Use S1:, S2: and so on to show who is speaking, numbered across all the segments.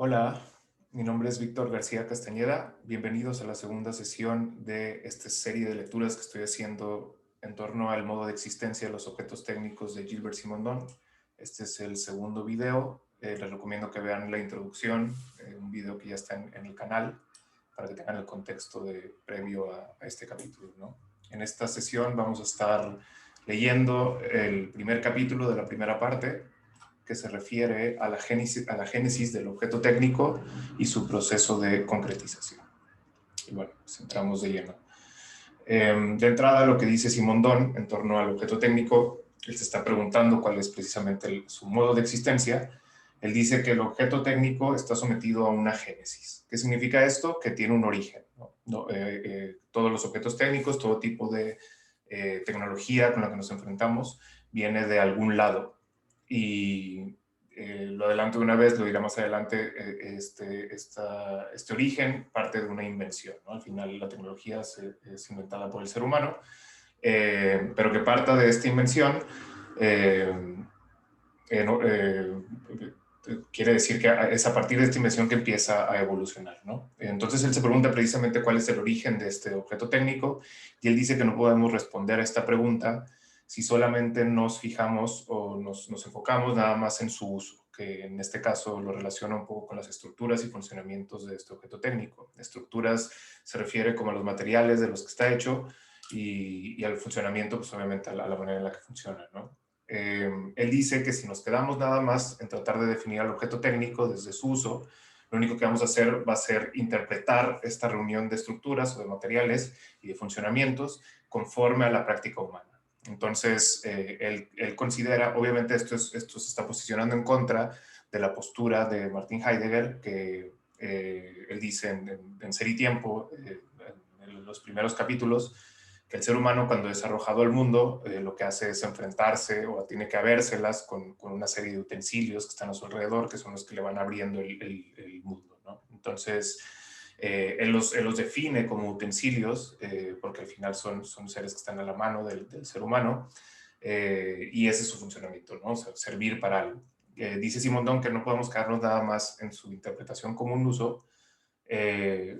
S1: Hola, mi nombre es Víctor García Castañeda. Bienvenidos a la segunda sesión de esta serie de lecturas que estoy haciendo en torno al modo de existencia de los objetos técnicos de Gilbert Simondon. Este es el segundo video. Les recomiendo que vean la introducción, un video que ya está en el canal, para que tengan el contexto previo a este capítulo, ¿no? En esta sesión vamos a estar leyendo el primer capítulo de la primera parte, que se refiere a la génesis del objeto técnico y su proceso de concretización. Y bueno, pues entramos de lleno. De entrada, lo que dice Simondon en torno al objeto técnico, él se está preguntando cuál es precisamente su modo de existencia. Él dice que el objeto técnico está sometido a una génesis. ¿Qué significa esto? Que tiene un origen, ¿no? Todos los objetos técnicos, todo tipo de tecnología con la que nos enfrentamos, viene de algún lado. Y lo adelanto de una vez, lo dirá más adelante, este origen parte de una invención, ¿no? Al final la tecnología es inventada por el ser humano, pero que parta de esta invención eh, no, quiere decir que es a partir de esta invención que empieza a evolucionar, ¿no? Entonces él se pregunta precisamente cuál es el origen de este objeto técnico, y él dice que no podemos responder a esta pregunta si solamente nos fijamos o nos enfocamos nada más en su uso, que en este caso lo relaciona un poco con las estructuras y funcionamientos de este objeto técnico. Estructuras se refiere como a los materiales de los que está hecho, y al funcionamiento, pues obviamente a la manera en la que funciona, ¿no? Él dice que si nos quedamos nada más en tratar de definir al objeto técnico desde su uso, lo único que vamos a hacer va a ser interpretar esta reunión de estructuras o de materiales y de funcionamientos conforme a la práctica humana. Entonces, él considera, obviamente esto se está posicionando en contra de la postura de Martin Heidegger, que él dice en Ser y Tiempo, en los primeros capítulos, que el ser humano cuando es arrojado al mundo lo que hace es enfrentarse o tiene que habérselas con una serie de utensilios que están a su alrededor, que son los que le van abriendo el mundo, ¿no? Entonces, él los define como utensilios porque al final son seres que están a la mano del ser humano, y ese es su funcionamiento, ¿no? O sea, servir para algo. Dice Simondon que no podemos quedarnos nada más en su interpretación como un uso,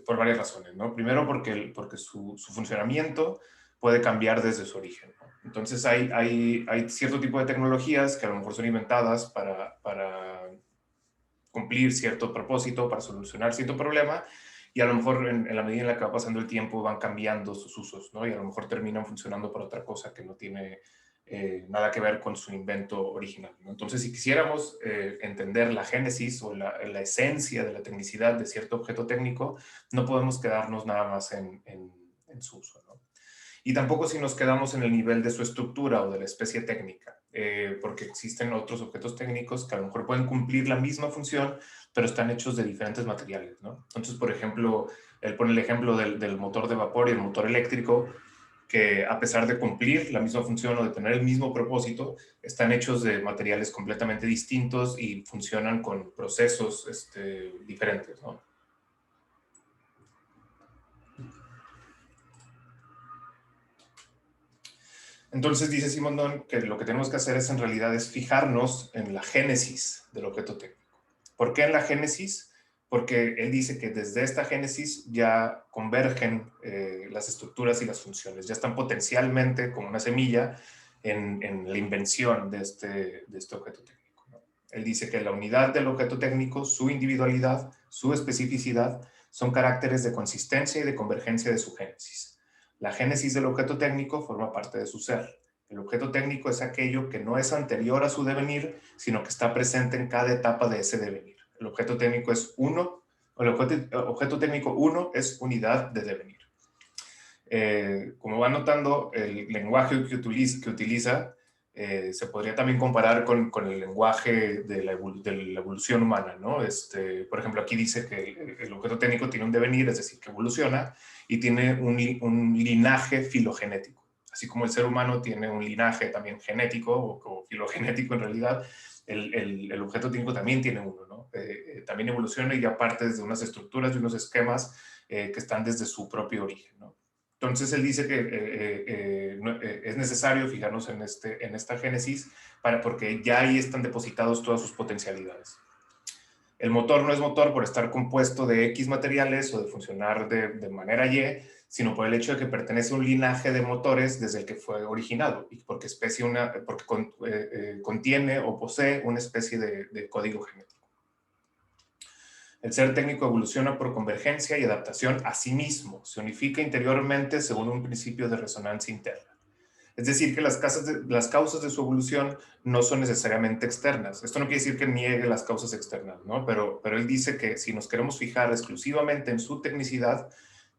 S1: por varias razones, ¿no? Primero porque su funcionamiento puede cambiar desde su origen, ¿no? Entonces hay cierto tipo de tecnologías que a lo mejor son inventadas para cumplir cierto propósito, para solucionar cierto problema, y a lo mejor en la medida en la que va pasando el tiempo van cambiando sus usos, ¿no? Y a lo mejor terminan funcionando para otra cosa que no tiene nada que ver con su invento original, ¿no? Entonces, si quisiéramos entender la génesis o la esencia de la tecnicidad de cierto objeto técnico, no podemos quedarnos nada más en su uso, ¿no? Y tampoco si nos quedamos en el nivel de su estructura o de la especie técnica, porque existen otros objetos técnicos que a lo mejor pueden cumplir la misma función, pero están hechos de diferentes materiales, ¿no? Entonces, por ejemplo, él pone el ejemplo del motor de vapor y el motor eléctrico, que a pesar de cumplir la misma función o de tener el mismo propósito, están hechos de materiales completamente distintos y funcionan con procesos diferentes, ¿no? Entonces dice Simondon que lo que tenemos que hacer es en realidad es fijarnos en la génesis del objeto técnico. ¿Por qué en la génesis? Porque él dice que desde esta génesis ya convergen las estructuras y las funciones, ya están potencialmente como una semilla en la invención de este objeto técnico, ¿no? Él dice que la unidad del objeto técnico, su individualidad, su especificidad, son caracteres de consistencia y de convergencia de su génesis. La génesis del objeto técnico forma parte de su ser. El objeto técnico es aquello que no es anterior a su devenir, sino que está presente en cada etapa de ese devenir. El objeto técnico es uno, o el objeto técnico uno es unidad de devenir. Como va notando, el lenguaje que utiliza se podría también comparar con el lenguaje de la evolución humana, ¿no? Por ejemplo, aquí dice que el objeto técnico tiene un devenir, es decir, que evoluciona, y tiene un linaje filogenético. Así como el ser humano tiene un linaje también genético o filogenético en realidad, el objeto técnico también tiene uno, ¿no? También evoluciona y ya parte desde unas estructuras y unos esquemas que están desde su propio origen, ¿no? Entonces él dice que es necesario fijarnos en esta génesis porque ya ahí están depositados todas sus potencialidades. El motor no es motor por estar compuesto de X materiales o de funcionar de manera Y, sino por el hecho de que pertenece a un linaje de motores desde el que fue originado y porque, contiene o posee una especie de código genético. El ser técnico evoluciona por convergencia y adaptación a sí mismo, se unifica interiormente según un principio de resonancia interna. Es decir, que las causas de su evolución no son necesariamente externas. Esto no quiere decir que niegue las causas externas, ¿no? Pero él dice que si nos queremos fijar exclusivamente en su tecnicidad,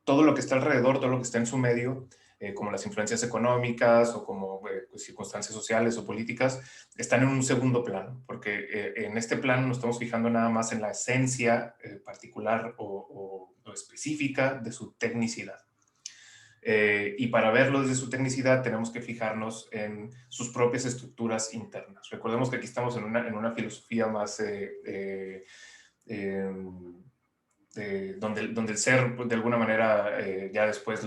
S1: todo lo que está alrededor, todo lo que está en su medio, como las influencias económicas o como pues, circunstancias sociales o políticas, están en un segundo plano, porque en este plano nos estamos fijando nada más en la esencia particular o específica de su tecnicidad. Y para verlo desde su tecnicidad tenemos que fijarnos en sus propias estructuras internas. Recordemos que aquí estamos en una filosofía más donde el ser, de alguna manera, ya después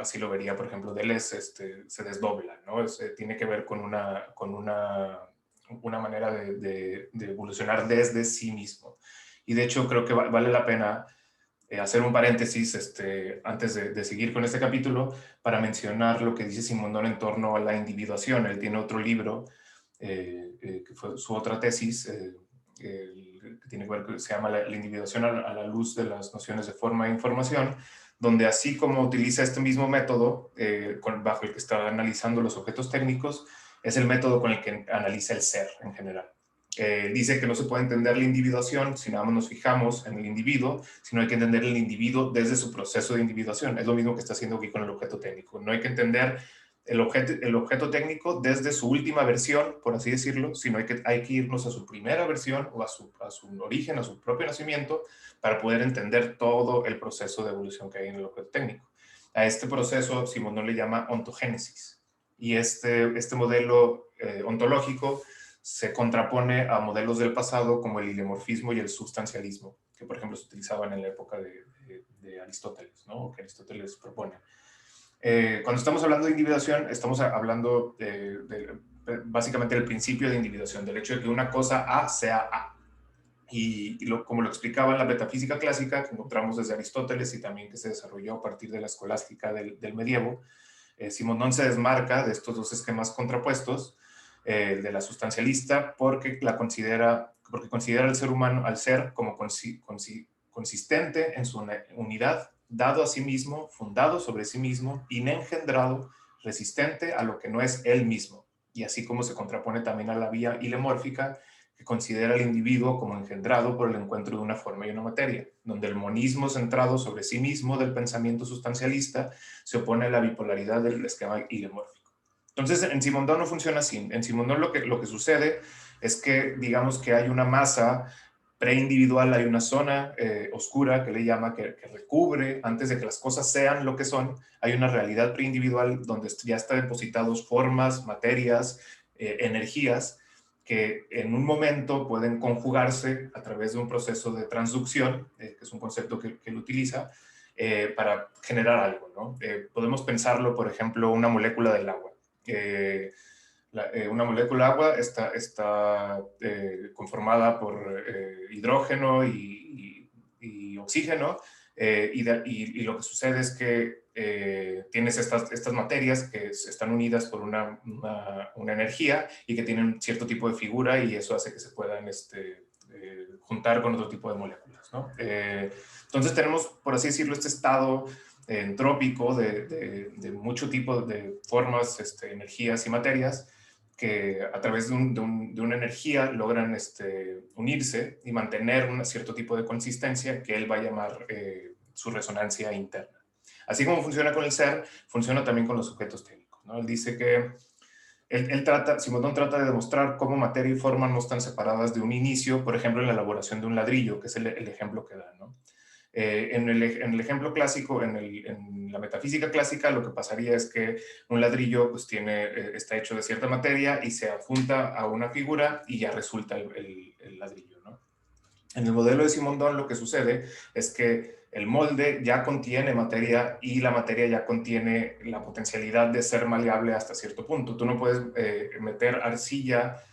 S1: así lo vería, por ejemplo, Deleuze, se desdobla, ¿no? Tiene que ver con una manera de evolucionar desde sí mismo. Y de hecho creo que vale la pena hacer un paréntesis antes de seguir con este capítulo para mencionar lo que dice Simondon en torno a la individuación. Él tiene otro libro, que fue su otra tesis, que tiene que ver, que se llama La individuación a la luz de las nociones de forma e información, donde así como utiliza este mismo método bajo el que está analizando los objetos técnicos, es el método con el que analiza el ser en general. Dice que no se puede entender la individuación si nada más nos fijamos en el individuo, sino hay que entender el individuo desde su proceso de individuación. Es lo mismo que está haciendo aquí con el objeto técnico. No hay que entender el objeto técnico desde su última versión, por así decirlo, sino hay que irnos a su primera versión o a su origen, a su propio nacimiento, para poder entender todo el proceso de evolución que hay en el objeto técnico. A este proceso Simondon le llama ontogénesis. Y este modelo ontológico se contrapone a modelos del pasado como el ilemorfismo y el substancialismo, que por ejemplo se utilizaban en la época de Aristóteles, ¿no? Que Aristóteles propone. Cuando estamos hablando de individuación, estamos hablando básicamente del principio de individuación, del hecho de que una cosa A sea A. Como lo explicaba en la metafísica clásica, que encontramos desde Aristóteles y también que se desarrolló a partir de la escolástica del medievo, Simondon se desmarca de estos dos esquemas contrapuestos, de la sustancialista, porque considera al ser humano, al ser como consistente en su unidad, dado a sí mismo, fundado sobre sí mismo, inengendrado, resistente a lo que no es él mismo, y así como se contrapone también a la vía ilemórfica, que considera al individuo como engendrado por el encuentro de una forma y una materia, donde el monismo centrado sobre sí mismo del pensamiento sustancialista se opone a la bipolaridad del esquema ilemórfico. Entonces, en Simondon no funciona así. En Simondon lo que sucede es que, digamos que hay una masa preindividual, hay una zona oscura que le llama, que recubre, antes de que las cosas sean lo que son, hay una realidad preindividual donde ya están depositados formas, materias, energías, que en un momento pueden conjugarse a través de un proceso de transducción, que es un concepto que él utiliza, para generar algo, ¿no? Podemos pensarlo, por ejemplo, una molécula del agua. Una molécula de agua está conformada por hidrógeno y oxígeno, y lo que sucede es que tienes estas materias que están unidas por una energía y que tienen cierto tipo de figura, y eso hace que se puedan juntar con otro tipo de moléculas, ¿no? Entonces tenemos, por así decirlo, este estado entrópico de mucho tipo de formas, energías y materias que a través de una energía logran unirse y mantener un cierto tipo de consistencia que él va a llamar su resonancia interna. Así como funciona con el ser, funciona también con los objetos técnicos, ¿no? Él dice que Simondon trata de demostrar cómo materia y forma no están separadas de un inicio, por ejemplo, en la elaboración de un ladrillo, que es el ejemplo que da, ¿no? En el ejemplo clásico, en la metafísica clásica, lo que pasaría es que un ladrillo pues, está hecho de cierta materia y se adjunta a una figura y ya resulta el ladrillo, ¿no? En el modelo de Simondon lo que sucede es que el molde ya contiene materia y la materia ya contiene la potencialidad de ser maleable hasta cierto punto. Tú no puedes meter arcilla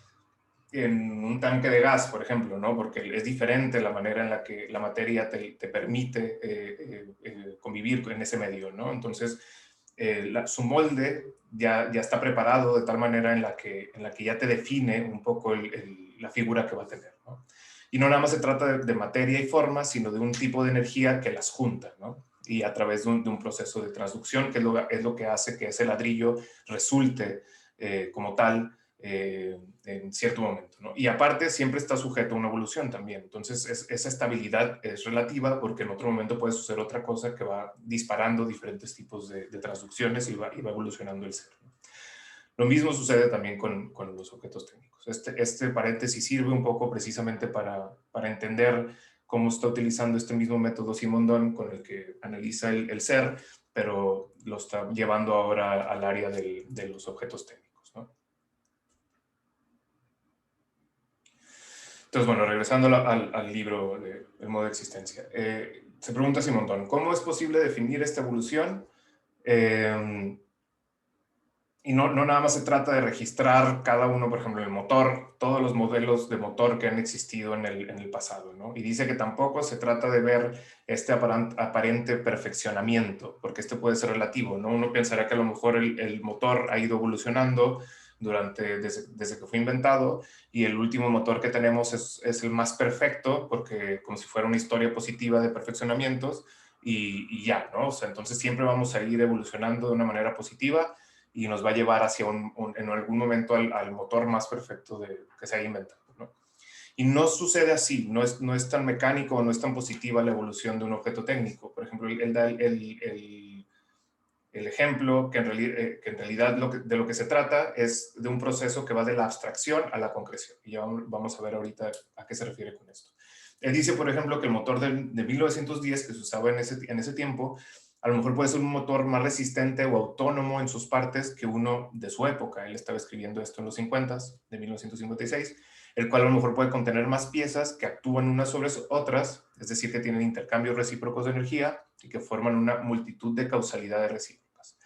S1: en un tanque de gas, por ejemplo, ¿no? Porque es diferente la manera en la que la materia te permite convivir en ese medio, ¿no? Entonces, su molde ya está preparado de tal manera en la que ya te define un poco la figura que va a tener, ¿no? Y no nada más se trata de materia y forma, sino de un tipo de energía que las junta, ¿no? Y a través de un proceso de transducción, que es lo que hace que ese ladrillo resulte como tal en cierto momento, ¿no? Y aparte siempre está sujeto a una evolución también. Entonces esa estabilidad es relativa porque en otro momento puede suceder otra cosa que va disparando diferentes tipos de transducciones y va evolucionando el ser, ¿no? Lo mismo sucede también con los objetos técnicos. Este paréntesis sirve un poco precisamente para entender cómo está utilizando este mismo método Simondon con el que analiza el ser, pero lo está llevando ahora al área de los objetos técnicos, ¿no? Entonces, bueno, regresando al libro de El modo de existencia, se pregunta Simondon, ¿cómo es posible definir esta evolución? Y no nada más se trata de registrar cada uno, por ejemplo, el motor, todos los modelos de motor que han existido en el pasado, ¿no? Y dice que tampoco se trata de ver este aparente perfeccionamiento, porque este puede ser relativo, ¿no? Uno pensaría que a lo mejor el motor ha ido evolucionando desde que fue inventado y el último motor que tenemos es el más perfecto, porque como si fuera una historia positiva de perfeccionamientos y ya, ¿no? O sea, entonces siempre vamos a ir evolucionando de una manera positiva y nos va a llevar hacia en algún momento al motor más perfecto que se haya inventado, ¿no? Y no sucede así, no es tan mecánico, no es tan positiva la evolución de un objeto técnico. Por ejemplo, él da el ejemplo que en realidad de lo que se trata es de un proceso que va de la abstracción a la concreción. Y ya vamos a ver ahorita a qué se refiere con esto. Él dice, por ejemplo, que el motor de 1910 que se usaba en ese tiempo, a lo mejor puede ser un motor más resistente o autónomo en sus partes que uno de su época. Él estaba escribiendo esto en los 50, de 1956, el cual a lo mejor puede contener más piezas que actúan unas sobre otras, es decir, que tienen intercambios recíprocos de energía y que forman una multitud de causalidades recíprocas.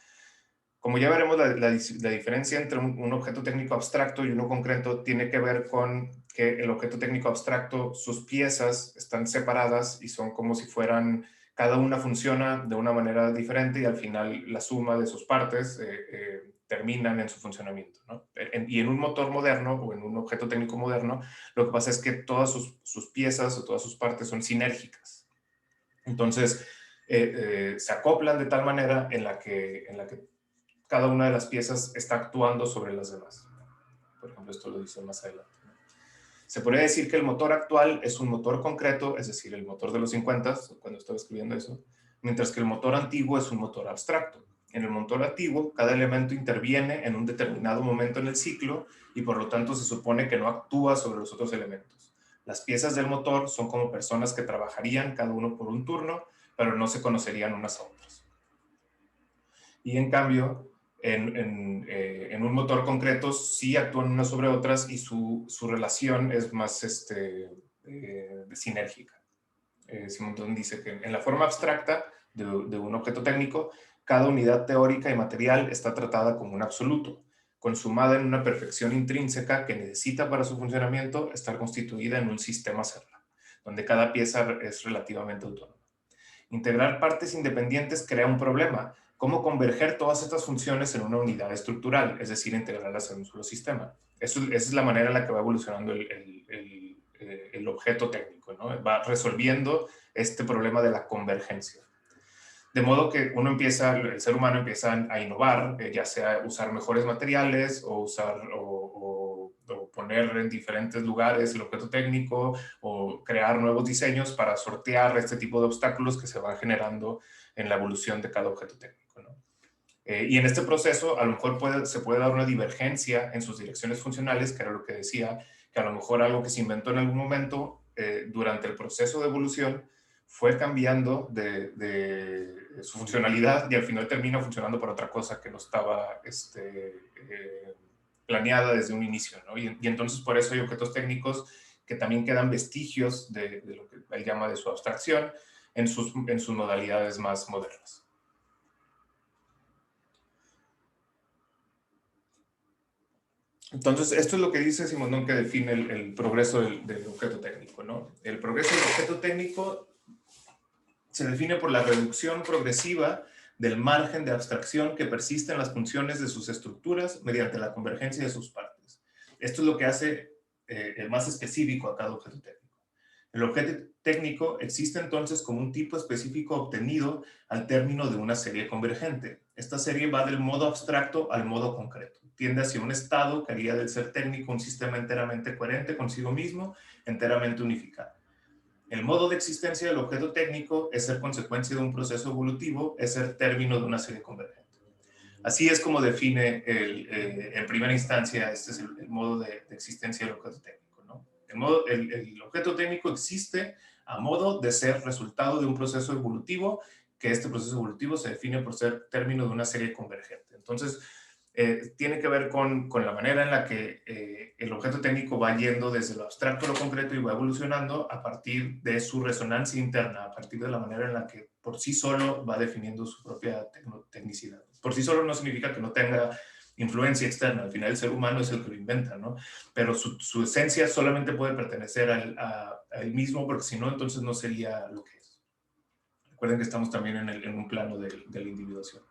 S1: Como ya veremos, la diferencia entre un objeto técnico abstracto y uno concreto tiene que ver con que el objeto técnico abstracto, sus piezas están separadas y son como si fueran, cada una funciona de una manera diferente y al final la suma de sus partes terminan en su funcionamiento, ¿no? Y en un motor moderno o en un objeto técnico moderno, lo que pasa es que todas sus piezas o todas sus partes son sinérgicas. Entonces, se acoplan de tal manera en la que cada una de las piezas está actuando sobre las demás. Por ejemplo, esto lo dice más adelante. Se podría decir que el motor actual es un motor concreto, es decir, el motor de los 50, cuando estaba escribiendo eso, mientras que el motor antiguo es un motor abstracto. En el motor antiguo, cada elemento interviene en un determinado momento en el ciclo y por lo tanto se supone que no actúa sobre los otros elementos. Las piezas del motor son como personas que trabajarían cada uno por un turno, pero no se conocerían unas a otras. Y en cambio, en un motor concreto sí actúan unas sobre otras y su relación es más sinérgica. Simondon dice que en la forma abstracta de un objeto técnico, cada unidad teórica y material está tratada como un absoluto, consumada en una perfección intrínseca que necesita para su funcionamiento estar constituida en un sistema celular, donde cada pieza es relativamente autónoma. Integrar partes independientes crea un problema. ¿Cómo converger todas estas funciones en una unidad estructural? Es decir, integrarlas en un solo sistema. Esa es la manera en la que va evolucionando el objeto técnico, ¿no? Va resolviendo este problema de la convergencia. De modo que el ser humano empieza a innovar, ya sea usar mejores materiales o poner en diferentes lugares el objeto técnico o crear nuevos diseños para sortear este tipo de obstáculos que se van generando en la evolución de cada objeto técnico, ¿no? Y en este proceso a lo mejor se puede dar una divergencia en sus direcciones funcionales, que era lo que decía, que a lo mejor algo que se inventó en algún momento durante el proceso de evolución fue cambiando de su funcionalidad y al final termina funcionando para otra cosa que no estaba planeada desde un inicio, ¿no? Y entonces por eso hay objetos técnicos que también quedan vestigios de lo que él llama de su abstracción en sus modalidades más modernas. Entonces, esto es lo que dice Simondon que define el progreso del objeto técnico, ¿no? El progreso del objeto técnico se define por la reducción progresiva del margen de abstracción que persiste en las funciones de sus estructuras mediante la convergencia de sus partes. Esto es lo que hace el más específico a cada objeto técnico. El objeto técnico existe entonces como un tipo específico obtenido al término de una serie convergente. Esta serie va del modo abstracto al modo concreto. Tiende hacia un estado que haría del ser técnico un sistema enteramente coherente consigo mismo, enteramente unificado. El modo de existencia del objeto técnico es ser consecuencia de un proceso evolutivo, es ser término de una serie convergente. Así es como define en primera instancia, este es el modo de existencia del objeto técnico, ¿no? El objeto técnico existe a modo de ser resultado de un proceso evolutivo, que este proceso evolutivo se define por ser término de una serie convergente. Entonces, tiene que ver con la manera en la que el objeto técnico va yendo desde lo abstracto a lo concreto y va evolucionando a partir de su resonancia interna, a partir de la manera en la que por sí solo va definiendo su propia tecnicidad. Por sí solo no significa que no tenga influencia externa, al final el ser humano es el que lo inventa, ¿no? Pero su esencia solamente puede pertenecer a él mismo, porque si no, entonces no sería lo que es. Recuerden que estamos también en un plano de la individuación.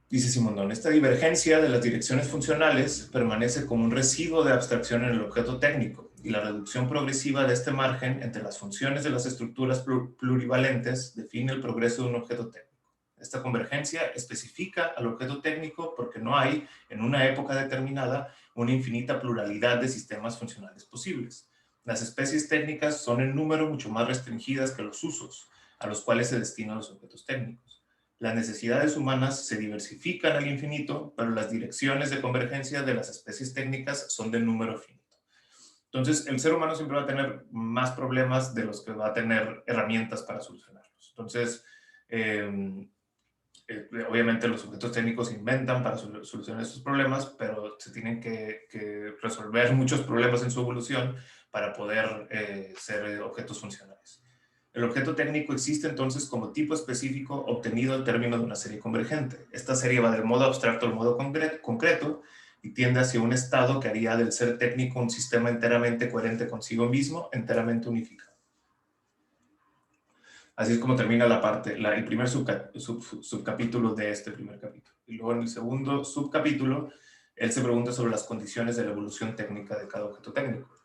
S1: Dice Simondon, esta divergencia de las direcciones funcionales permanece como un residuo de abstracción en el objeto técnico y la reducción progresiva de este margen entre las funciones de las estructuras plurivalentes define el progreso de un objeto técnico. Esta convergencia especifica al objeto técnico porque no hay, en una época determinada, una infinita pluralidad de sistemas funcionales posibles. Las especies técnicas son en número mucho más restringidas que los usos, a los cuales se destinan los objetos técnicos. Las necesidades humanas se diversifican al infinito, pero las direcciones de convergencia de las especies técnicas son de número finito. Entonces, el ser humano siempre va a tener más problemas de los que va a tener herramientas para solucionarlos. Entonces, obviamente los objetos técnicos se inventan para solucionar esos problemas, pero se tienen que resolver muchos problemas en su evolución para poder ser objetos funcionales. El objeto técnico existe entonces como tipo específico obtenido al término de una serie convergente. Esta serie va del modo abstracto al modo concreto y tiende hacia un estado que haría del ser técnico un sistema enteramente coherente consigo mismo, enteramente unificado. Así es como termina el primer subcapítulo de este primer capítulo. Y luego en el segundo subcapítulo, él se pregunta sobre las condiciones de la evolución técnica de cada objeto técnico.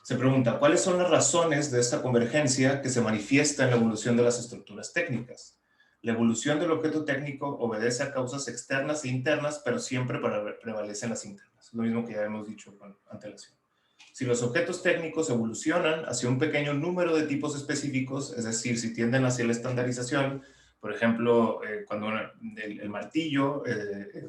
S1: Se pregunta, ¿cuáles son las razones de esta convergencia que se manifiesta en la evolución de las estructuras técnicas? La evolución del objeto técnico obedece a causas externas e internas, pero siempre prevalecen las internas. Lo mismo que ya hemos dicho con antelación. Si los objetos técnicos evolucionan hacia un pequeño número de tipos específicos, es decir, si tienden hacia la estandarización, por ejemplo, cuando el martillo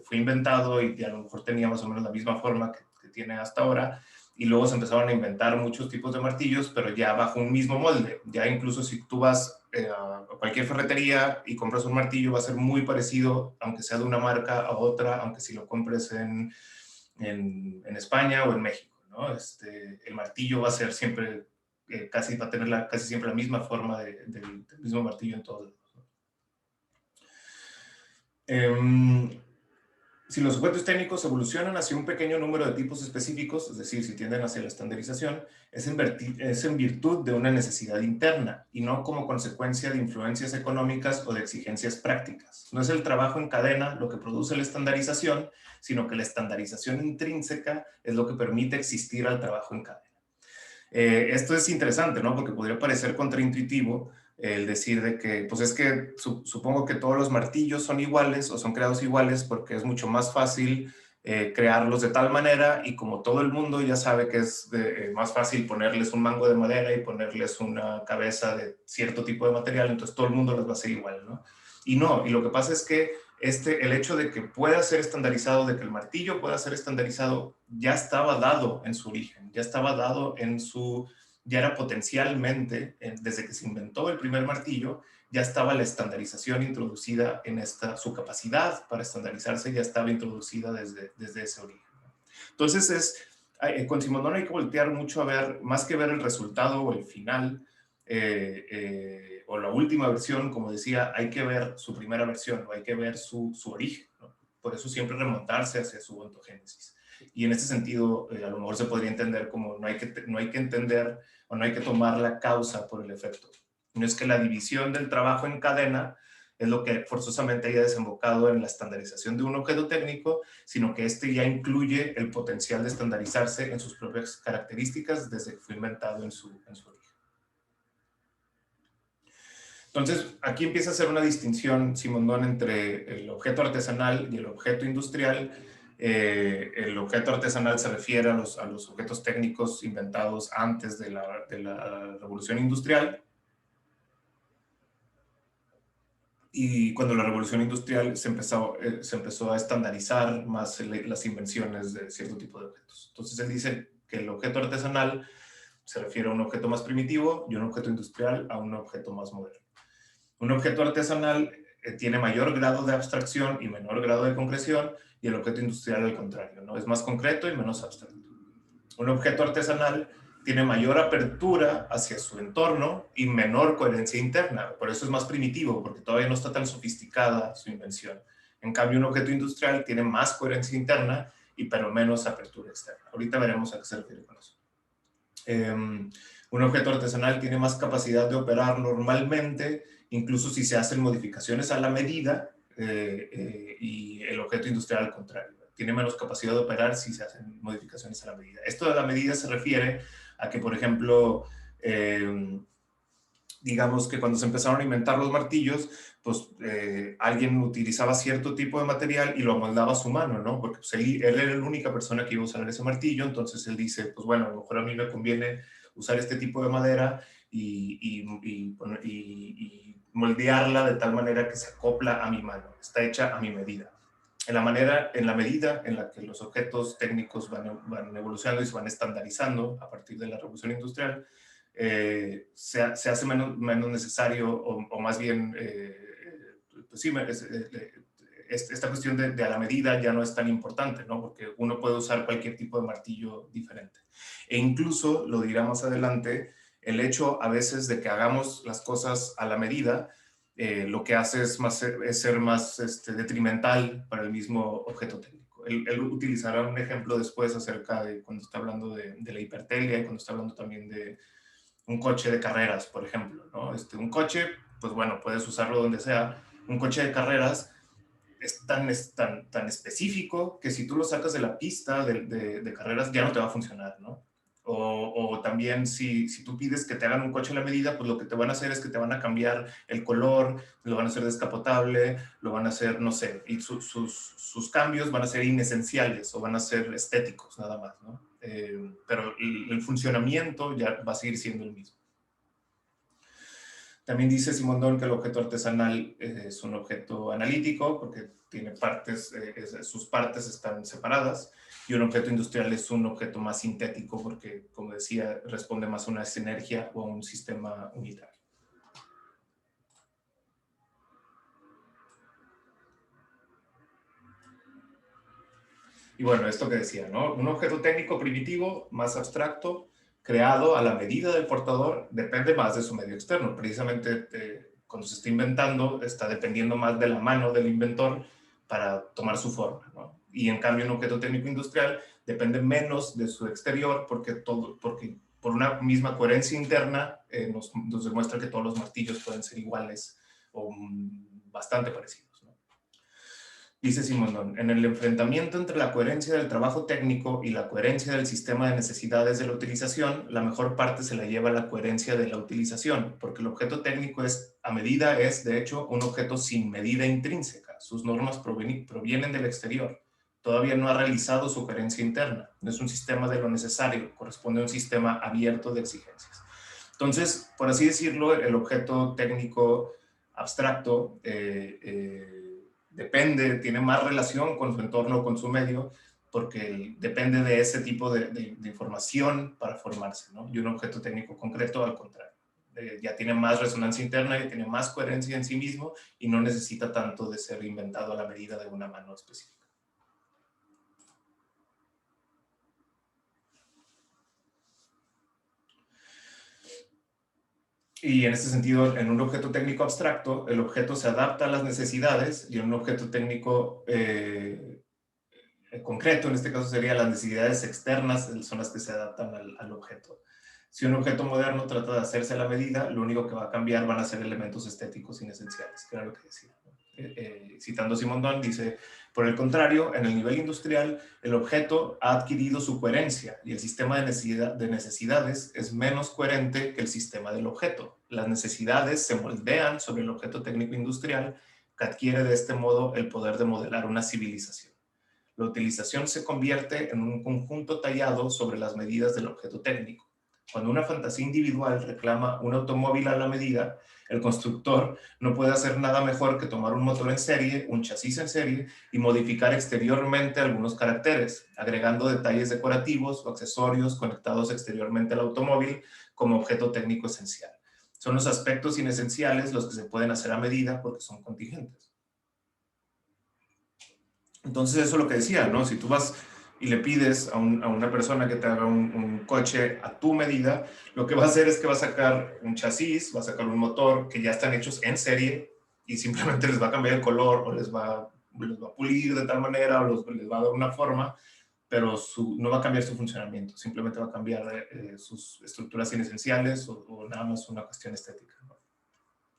S1: fue inventado y a lo mejor tenía más o menos la misma forma que tiene hasta ahora, y luego se empezaron a inventar muchos tipos de martillos, pero ya bajo un mismo molde. Ya incluso si tú vas a cualquier ferretería y compras un martillo, va a ser muy parecido, aunque sea de una marca a otra, aunque si lo compres en España o en México, ¿no? El martillo va a ser siempre, va a tener casi siempre la misma forma del mismo martillo en todos lados, ¿no? Si los objetos técnicos evolucionan hacia un pequeño número de tipos específicos, es decir, si tienden hacia la estandarización, es en virtud de una necesidad interna y no como consecuencia de influencias económicas o de exigencias prácticas. No es el trabajo en cadena lo que produce la estandarización, sino que la estandarización intrínseca es lo que permite existir al trabajo en cadena. Esto es interesante, ¿no? Porque podría parecer contraintuitivo el decir de que, pues es que supongo que todos los martillos son iguales o son creados iguales porque es mucho más fácil crearlos de tal manera y como todo el mundo ya sabe que es más fácil ponerles un mango de madera y ponerles una cabeza de cierto tipo de material, entonces todo el mundo los va a hacer igual, ¿no? Y no, y lo que pasa es que el hecho de que pueda ser estandarizado, de que el martillo pueda ser estandarizado, ya estaba dado en su origen, ya estaba dado ya era potencialmente, desde que se inventó el primer martillo, ya estaba la estandarización introducida su capacidad para estandarizarse ya estaba introducida desde ese origen. Entonces, con Simondon hay que voltear mucho a ver, más que ver el resultado o el final, o la última versión, como decía, hay que ver su primera versión, o hay que ver su origen, ¿no? Por eso siempre remontarse hacia su ontogénesis. Y en este sentido, a lo mejor se podría entender como no hay que entender o no hay que tomar la causa por el efecto. No es que la división del trabajo en cadena es lo que forzosamente haya desembocado en la estandarización de un objeto técnico, sino que este ya incluye el potencial de estandarizarse en sus propias características desde que fue inventado en su origen. Entonces, aquí empieza a hacer una distinción, Simondon, entre el objeto artesanal y el objeto industrial. El objeto artesanal se refiere a los objetos técnicos inventados antes de la revolución industrial. Y cuando la revolución industrial se empezó a estandarizar más las invenciones de cierto tipo de objetos. Entonces él dice que el objeto artesanal se refiere a un objeto más primitivo y un objeto industrial a un objeto más moderno. Un objeto artesanal tiene mayor grado de abstracción y menor grado de concreción, y el objeto industrial al contrario, ¿no? Es más concreto y menos abstracto. Un objeto artesanal tiene mayor apertura hacia su entorno y menor coherencia interna. Por eso es más primitivo, porque todavía no está tan sofisticada su invención. En cambio, un objeto industrial tiene más coherencia interna y pero menos apertura externa. Ahorita veremos a qué se refiere con eso. Un objeto artesanal tiene más capacidad de operar normalmente, incluso si se hacen modificaciones a la medida, y el objeto industrial al contrario. Tiene menos capacidad de operar si se hacen modificaciones a la medida. Esto de la medida se refiere a que, por ejemplo, digamos que cuando se empezaron a inventar los martillos, pues alguien utilizaba cierto tipo de material y lo amoldaba a su mano, ¿no? Porque pues, él era la única persona que iba a usar ese martillo, entonces él dice, pues bueno, a lo mejor a mí me conviene usar este tipo de madera y moldearla de tal manera que se acopla a mi mano, está hecha a mi medida. En la medida en la que los objetos técnicos van evolucionando y se van estandarizando a partir de la revolución industrial, se hace menos necesario, o más bien, pues sí, esta cuestión de a la medida ya no es tan importante, ¿no? Porque uno puede usar cualquier tipo de martillo diferente. E incluso, lo dirá más adelante, el hecho a veces de que hagamos las cosas a la medida, lo que hace es ser más detrimental para el mismo objeto técnico. Él utilizará un ejemplo después acerca de cuando está hablando de la hipertelia y cuando está hablando también de un coche de carreras, por ejemplo, ¿no? Un coche, pues bueno, puedes usarlo donde sea. Un coche de carreras es tan específico que si tú lo sacas de la pista de carreras ya no te va a funcionar, ¿no? O también si tú pides que te hagan un coche a la medida, pues lo que te van a hacer es que te van a cambiar el color, lo van a hacer descapotable, lo van a hacer, no sé, y sus cambios van a ser inesenciales o van a ser estéticos nada más, ¿no? Pero el funcionamiento ya va a seguir siendo el mismo. También dice Simondon que el objeto artesanal es un objeto analítico porque tiene partes, sus partes están separadas, y un objeto industrial es un objeto más sintético porque, como decía, responde más a una sinergia o a un sistema unitario. Y bueno, esto que decía, ¿no? Un objeto técnico primitivo, más abstracto, creado a la medida del portador, depende más de su medio externo. Precisamente cuando se está inventando, está dependiendo más de la mano del inventor para tomar su forma, ¿no? Y en cambio, un objeto técnico industrial depende menos de su exterior porque por una misma coherencia interna nos demuestra que todos los martillos pueden ser iguales o bastante parecidos. Dice Simondon, en el enfrentamiento entre la coherencia del trabajo técnico y la coherencia del sistema de necesidades de la utilización, la mejor parte se la lleva la coherencia de la utilización, porque el objeto técnico a medida es, de hecho, un objeto sin medida intrínseca. Sus normas provienen del exterior. Todavía no ha realizado su coherencia interna. No es un sistema de lo necesario, corresponde a un sistema abierto de exigencias. Entonces, por así decirlo, el objeto técnico abstracto tiene más relación con su entorno, con su medio, porque depende de ese tipo de información para formarse, ¿no? Y un objeto técnico concreto, al contrario, ya tiene más resonancia interna, ya tiene más coherencia en sí mismo y no necesita tanto de ser inventado a la medida de una mano específica. Y en este sentido, en un objeto técnico abstracto, el objeto se adapta a las necesidades, y en un objeto técnico concreto, en este caso serían las necesidades externas, son las que se adaptan al objeto. Si un objeto moderno trata de hacerse a la medida, lo único que va a cambiar van a ser elementos estéticos inesenciales, que era lo que decía. Citando Simondon, dice, por el contrario, en el nivel industrial, el objeto ha adquirido su coherencia y el sistema de necesidades es menos coherente que el sistema del objeto. Las necesidades se moldean sobre el objeto técnico industrial, que adquiere de este modo el poder de modelar una civilización. La utilización se convierte en un conjunto tallado sobre las medidas del objeto técnico. Cuando una fantasía individual reclama un automóvil a la medida, el constructor no puede hacer nada mejor que tomar un motor en serie, un chasis en serie, y modificar exteriormente algunos caracteres, agregando detalles decorativos o accesorios conectados exteriormente al automóvil como objeto técnico esencial. Son los aspectos inesenciales los que se pueden hacer a medida porque son contingentes. Entonces eso es lo que decía, ¿no? Si tú vas y le pides a una persona que te haga un coche a tu medida, lo que va a hacer es que va a sacar un chasis, va a sacar un motor que ya están hechos en serie y simplemente les va a cambiar el color o les va a pulir de tal manera o les va a dar una forma, pero no va a cambiar su funcionamiento, simplemente va a cambiar sus estructuras inesenciales o nada más una cuestión estética, ¿no?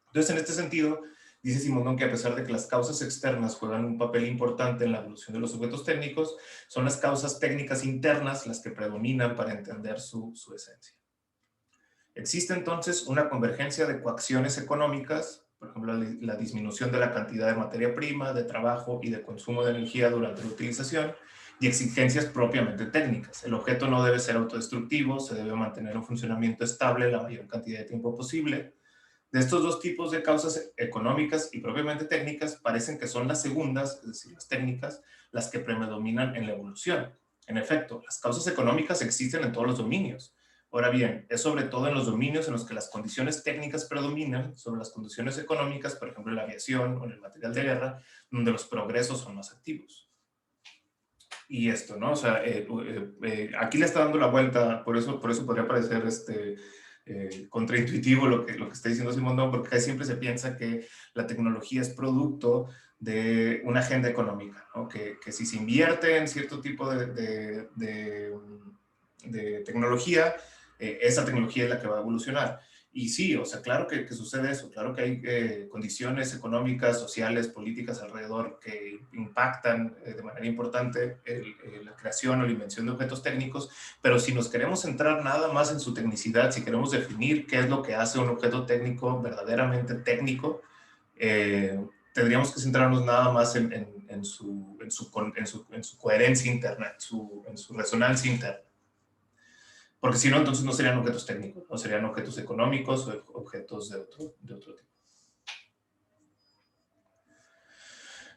S1: Entonces, en este sentido, dice Simondon que a pesar de que las causas externas juegan un papel importante en la evolución de los objetos técnicos, son las causas técnicas internas las que predominan para entender su esencia. Existe entonces una convergencia de coacciones económicas, por ejemplo, la disminución de la cantidad de materia prima, de trabajo y de consumo de energía durante la utilización, y exigencias propiamente técnicas. El objeto no debe ser autodestructivo, se debe mantener un funcionamiento estable la mayor cantidad de tiempo posible. De estos dos tipos de causas económicas y propiamente técnicas, parecen que son las segundas, es decir, las técnicas, las que predominan en la evolución. En efecto, las causas económicas existen en todos los dominios. Ahora bien, es sobre todo en los dominios en los que las condiciones técnicas predominan sobre las condiciones económicas, por ejemplo, en la aviación o en el material de guerra, donde los progresos son más activos. Y esto, ¿no? O sea, aquí le está dando la vuelta, por eso podría parecer contraintuitivo lo que está diciendo Simondon, porque siempre se piensa que la tecnología es producto de una agenda económica, ¿no? Que si se invierte en cierto tipo de tecnología, esa tecnología es la que va a evolucionar. Y sí, o sea, claro que sucede eso, claro que hay condiciones económicas, sociales, políticas alrededor que impactan de manera importante la creación o la invención de objetos técnicos, pero si nos queremos centrar nada más en su tecnicidad, si queremos definir qué es lo que hace un objeto técnico verdaderamente técnico, tendríamos que centrarnos nada más en su coherencia interna, en su resonancia interna. Porque si no, entonces no serían objetos técnicos, no serían objetos económicos o objetos de otro tipo.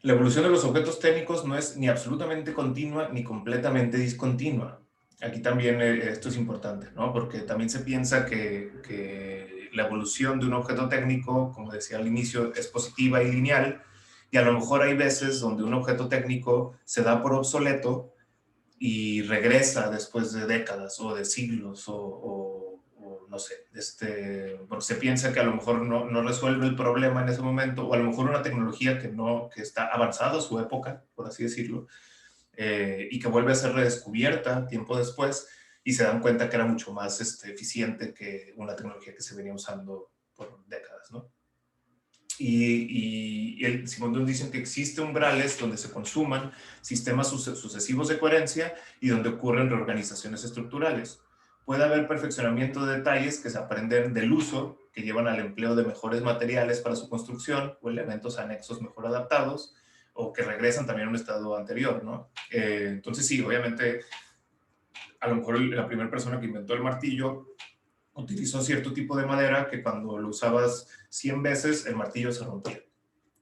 S1: La evolución de los objetos técnicos no es ni absolutamente continua ni completamente discontinua. Aquí también esto es importante, ¿no? Porque también se piensa que la evolución de un objeto técnico, como decía al inicio, es positiva y lineal, y a lo mejor hay veces donde un objeto técnico se da por obsoleto y regresa después de décadas o de siglos o no sé, porque se piensa que a lo mejor no resuelve el problema en ese momento, o a lo mejor una tecnología que está avanzada a su época, por así decirlo, y que vuelve a ser redescubierta tiempo después y se dan cuenta que era mucho más eficiente que una tecnología que se venía usando por décadas, ¿no? Y el Simondon dicen que existe umbrales donde se consuman sistemas sucesivos de coherencia y donde ocurren reorganizaciones estructurales. Puede haber perfeccionamiento de detalles que se aprenden del uso, que llevan al empleo de mejores materiales para su construcción o elementos anexos mejor adaptados, o que regresan también a un estado anterior, ¿no? Entonces sí, obviamente, a lo mejor la primera persona que inventó el martillo utilizó cierto tipo de madera que cuando lo usabas 100 veces el martillo se rompía,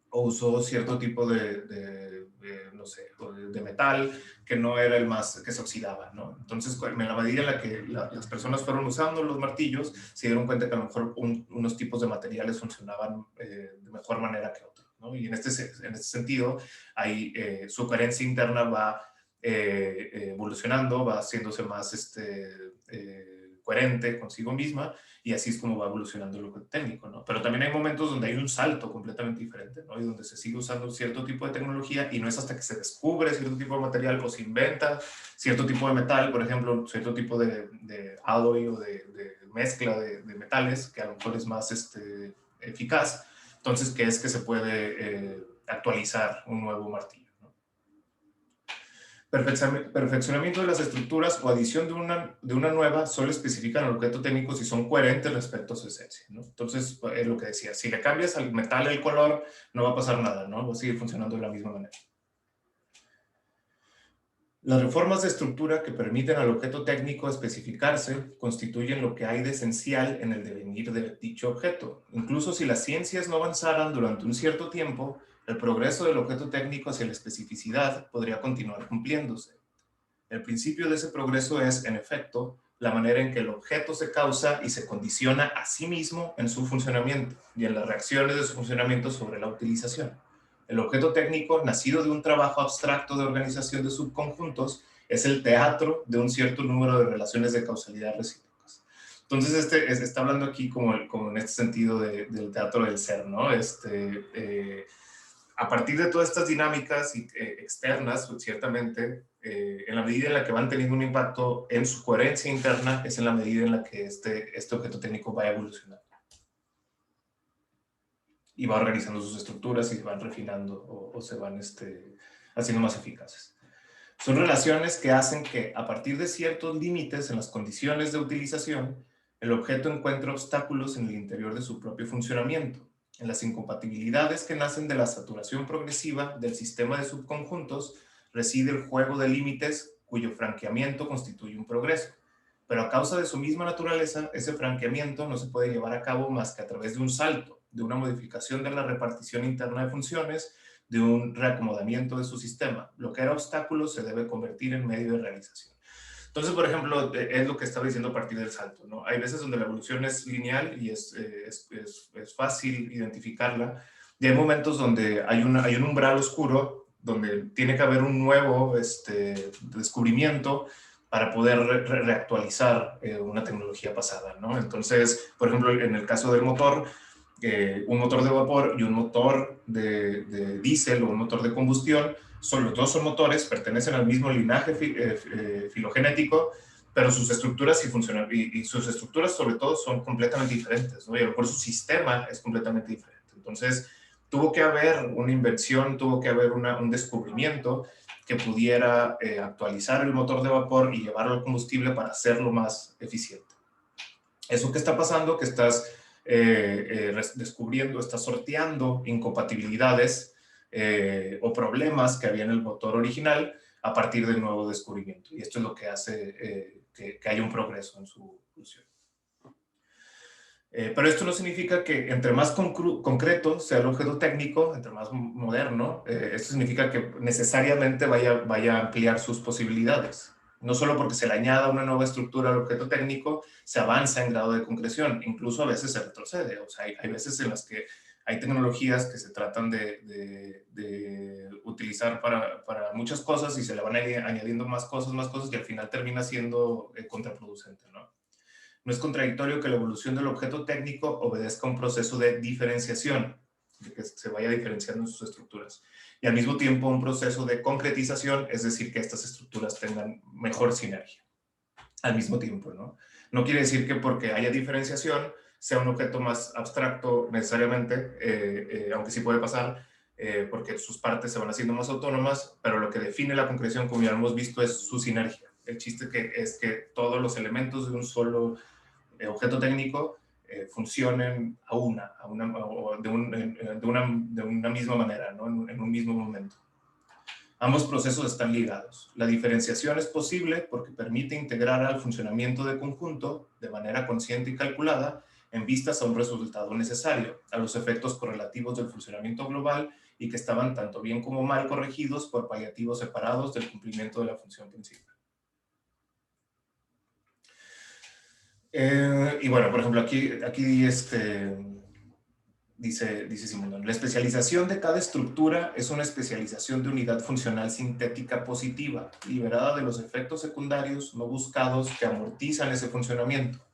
S1: o usó cierto tipo no sé, de metal que no era el más, que se oxidaba, ¿no? Entonces, en la medida en la que las personas fueron usando los martillos, se dieron cuenta que a lo mejor unos tipos de materiales funcionaban de mejor manera que otros, ¿no? Y en este sentido, hay, su coherencia interna va evolucionando, va haciéndose más coherente consigo misma, y así es como va evolucionando el objeto técnico, ¿no? Pero también hay momentos donde hay un salto completamente diferente, ¿no? Y donde se sigue usando cierto tipo de tecnología y no es hasta que se descubre cierto tipo de material o se inventa cierto tipo de metal, por ejemplo, cierto tipo de alloy o de mezcla de metales, que a lo mejor es más eficaz, entonces que es que se puede actualizar un nuevo martillo, ¿no? Perfeccionamiento de las estructuras o adición de una nueva solo especifican al objeto técnico si son coherentes respecto a su esencia, ¿no? Entonces, es lo que decía, si le cambias al metal el color, no va a pasar nada, ¿no? Va a seguir funcionando de la misma manera. Las reformas de estructura que permiten al objeto técnico especificarse constituyen lo que hay de esencial en el devenir de dicho objeto. Incluso si las ciencias no avanzaran durante un cierto tiempo, el progreso del objeto técnico hacia la especificidad podría continuar cumpliéndose. El principio de ese progreso es, en efecto, la manera en que el objeto se causa y se condiciona a sí mismo en su funcionamiento y en las reacciones de su funcionamiento sobre la utilización. El objeto técnico, nacido de un trabajo abstracto de organización de subconjuntos, es el teatro de un cierto número de relaciones de causalidad recíprocas. Entonces, está hablando aquí como en este sentido del teatro del ser, ¿no? A partir de todas estas dinámicas externas, pues, ciertamente, en la medida en la que van teniendo un impacto en su coherencia interna, es en la medida en la que este objeto técnico va evolucionando y va organizando sus estructuras y se van refinando o se van haciendo más eficaces. Son relaciones que hacen que, a partir de ciertos límites en las condiciones de utilización, el objeto encuentre obstáculos en el interior de su propio funcionamiento, en las incompatibilidades que nacen de la saturación progresiva del sistema de subconjuntos reside el juego de límites cuyo franqueamiento constituye un progreso. Pero a causa de su misma naturaleza, ese franqueamiento no se puede llevar a cabo más que a través de un salto, de una modificación de la repartición interna de funciones, de un reacomodamiento de su sistema. Lo que era obstáculo se debe convertir en medio de realización. Entonces, por ejemplo, es lo que estaba diciendo a partir del salto, ¿no? Hay veces donde la evolución es lineal y es fácil identificarla, y hay momentos donde hay un umbral oscuro, donde tiene que haber un nuevo descubrimiento para poder reactualizar una tecnología pasada, ¿no? Entonces, por ejemplo, en el caso del motor, un motor de vapor y un motor de diésel o un motor de combustión, los dos son motores, pertenecen al mismo linaje filogenético, pero sus estructuras y sus estructuras sobre todo son completamente diferentes, ¿no? Y a lo mejor su sistema es completamente diferente. Entonces, tuvo que haber una invención, tuvo que haber un descubrimiento que pudiera actualizar el motor de vapor y llevarlo al combustible para hacerlo más eficiente. Eso que está pasando, que estás descubriendo, estás sorteando incompatibilidades o problemas que había en el motor original a partir del nuevo descubrimiento. Y esto es lo que hace que haya un progreso en su evolución. Pero esto no significa que entre más concreto sea el objeto técnico, entre más moderno, esto significa que necesariamente vaya a ampliar sus posibilidades. No solo porque se le añada una nueva estructura al objeto técnico, se avanza en grado de concreción, incluso a veces se retrocede. O sea, hay veces en las que hay tecnologías que se tratan de utilizar para muchas cosas y se le van añadiendo más cosas y al final termina siendo contraproducente, ¿no? No es contradictorio que la evolución del objeto técnico obedezca a un proceso de diferenciación, de que se vaya diferenciando en sus estructuras, y al mismo tiempo un proceso de concretización, es decir, que estas estructuras tengan mejor sinergia al mismo tiempo, ¿no? No quiere decir que porque haya diferenciación sea un objeto más abstracto necesariamente, aunque sí puede pasar, porque sus partes se van haciendo más autónomas, pero lo que define la concreción, como ya hemos visto, es su sinergia. El chiste es que todos los elementos de un solo objeto técnico funcionen de una misma manera, ¿no? En un mismo momento. Ambos procesos están ligados. La diferenciación es posible porque permite integrar al funcionamiento de conjunto de manera consciente y calculada en vistas a un resultado necesario, a los efectos correlativos del funcionamiento global y que estaban tanto bien como mal corregidos por paliativos separados del cumplimiento de la función principal. Y bueno, por ejemplo, aquí dice Simondon, la especialización de cada estructura es una especialización de unidad funcional sintética positiva, liberada de los efectos secundarios no buscados que amortizan ese funcionamiento.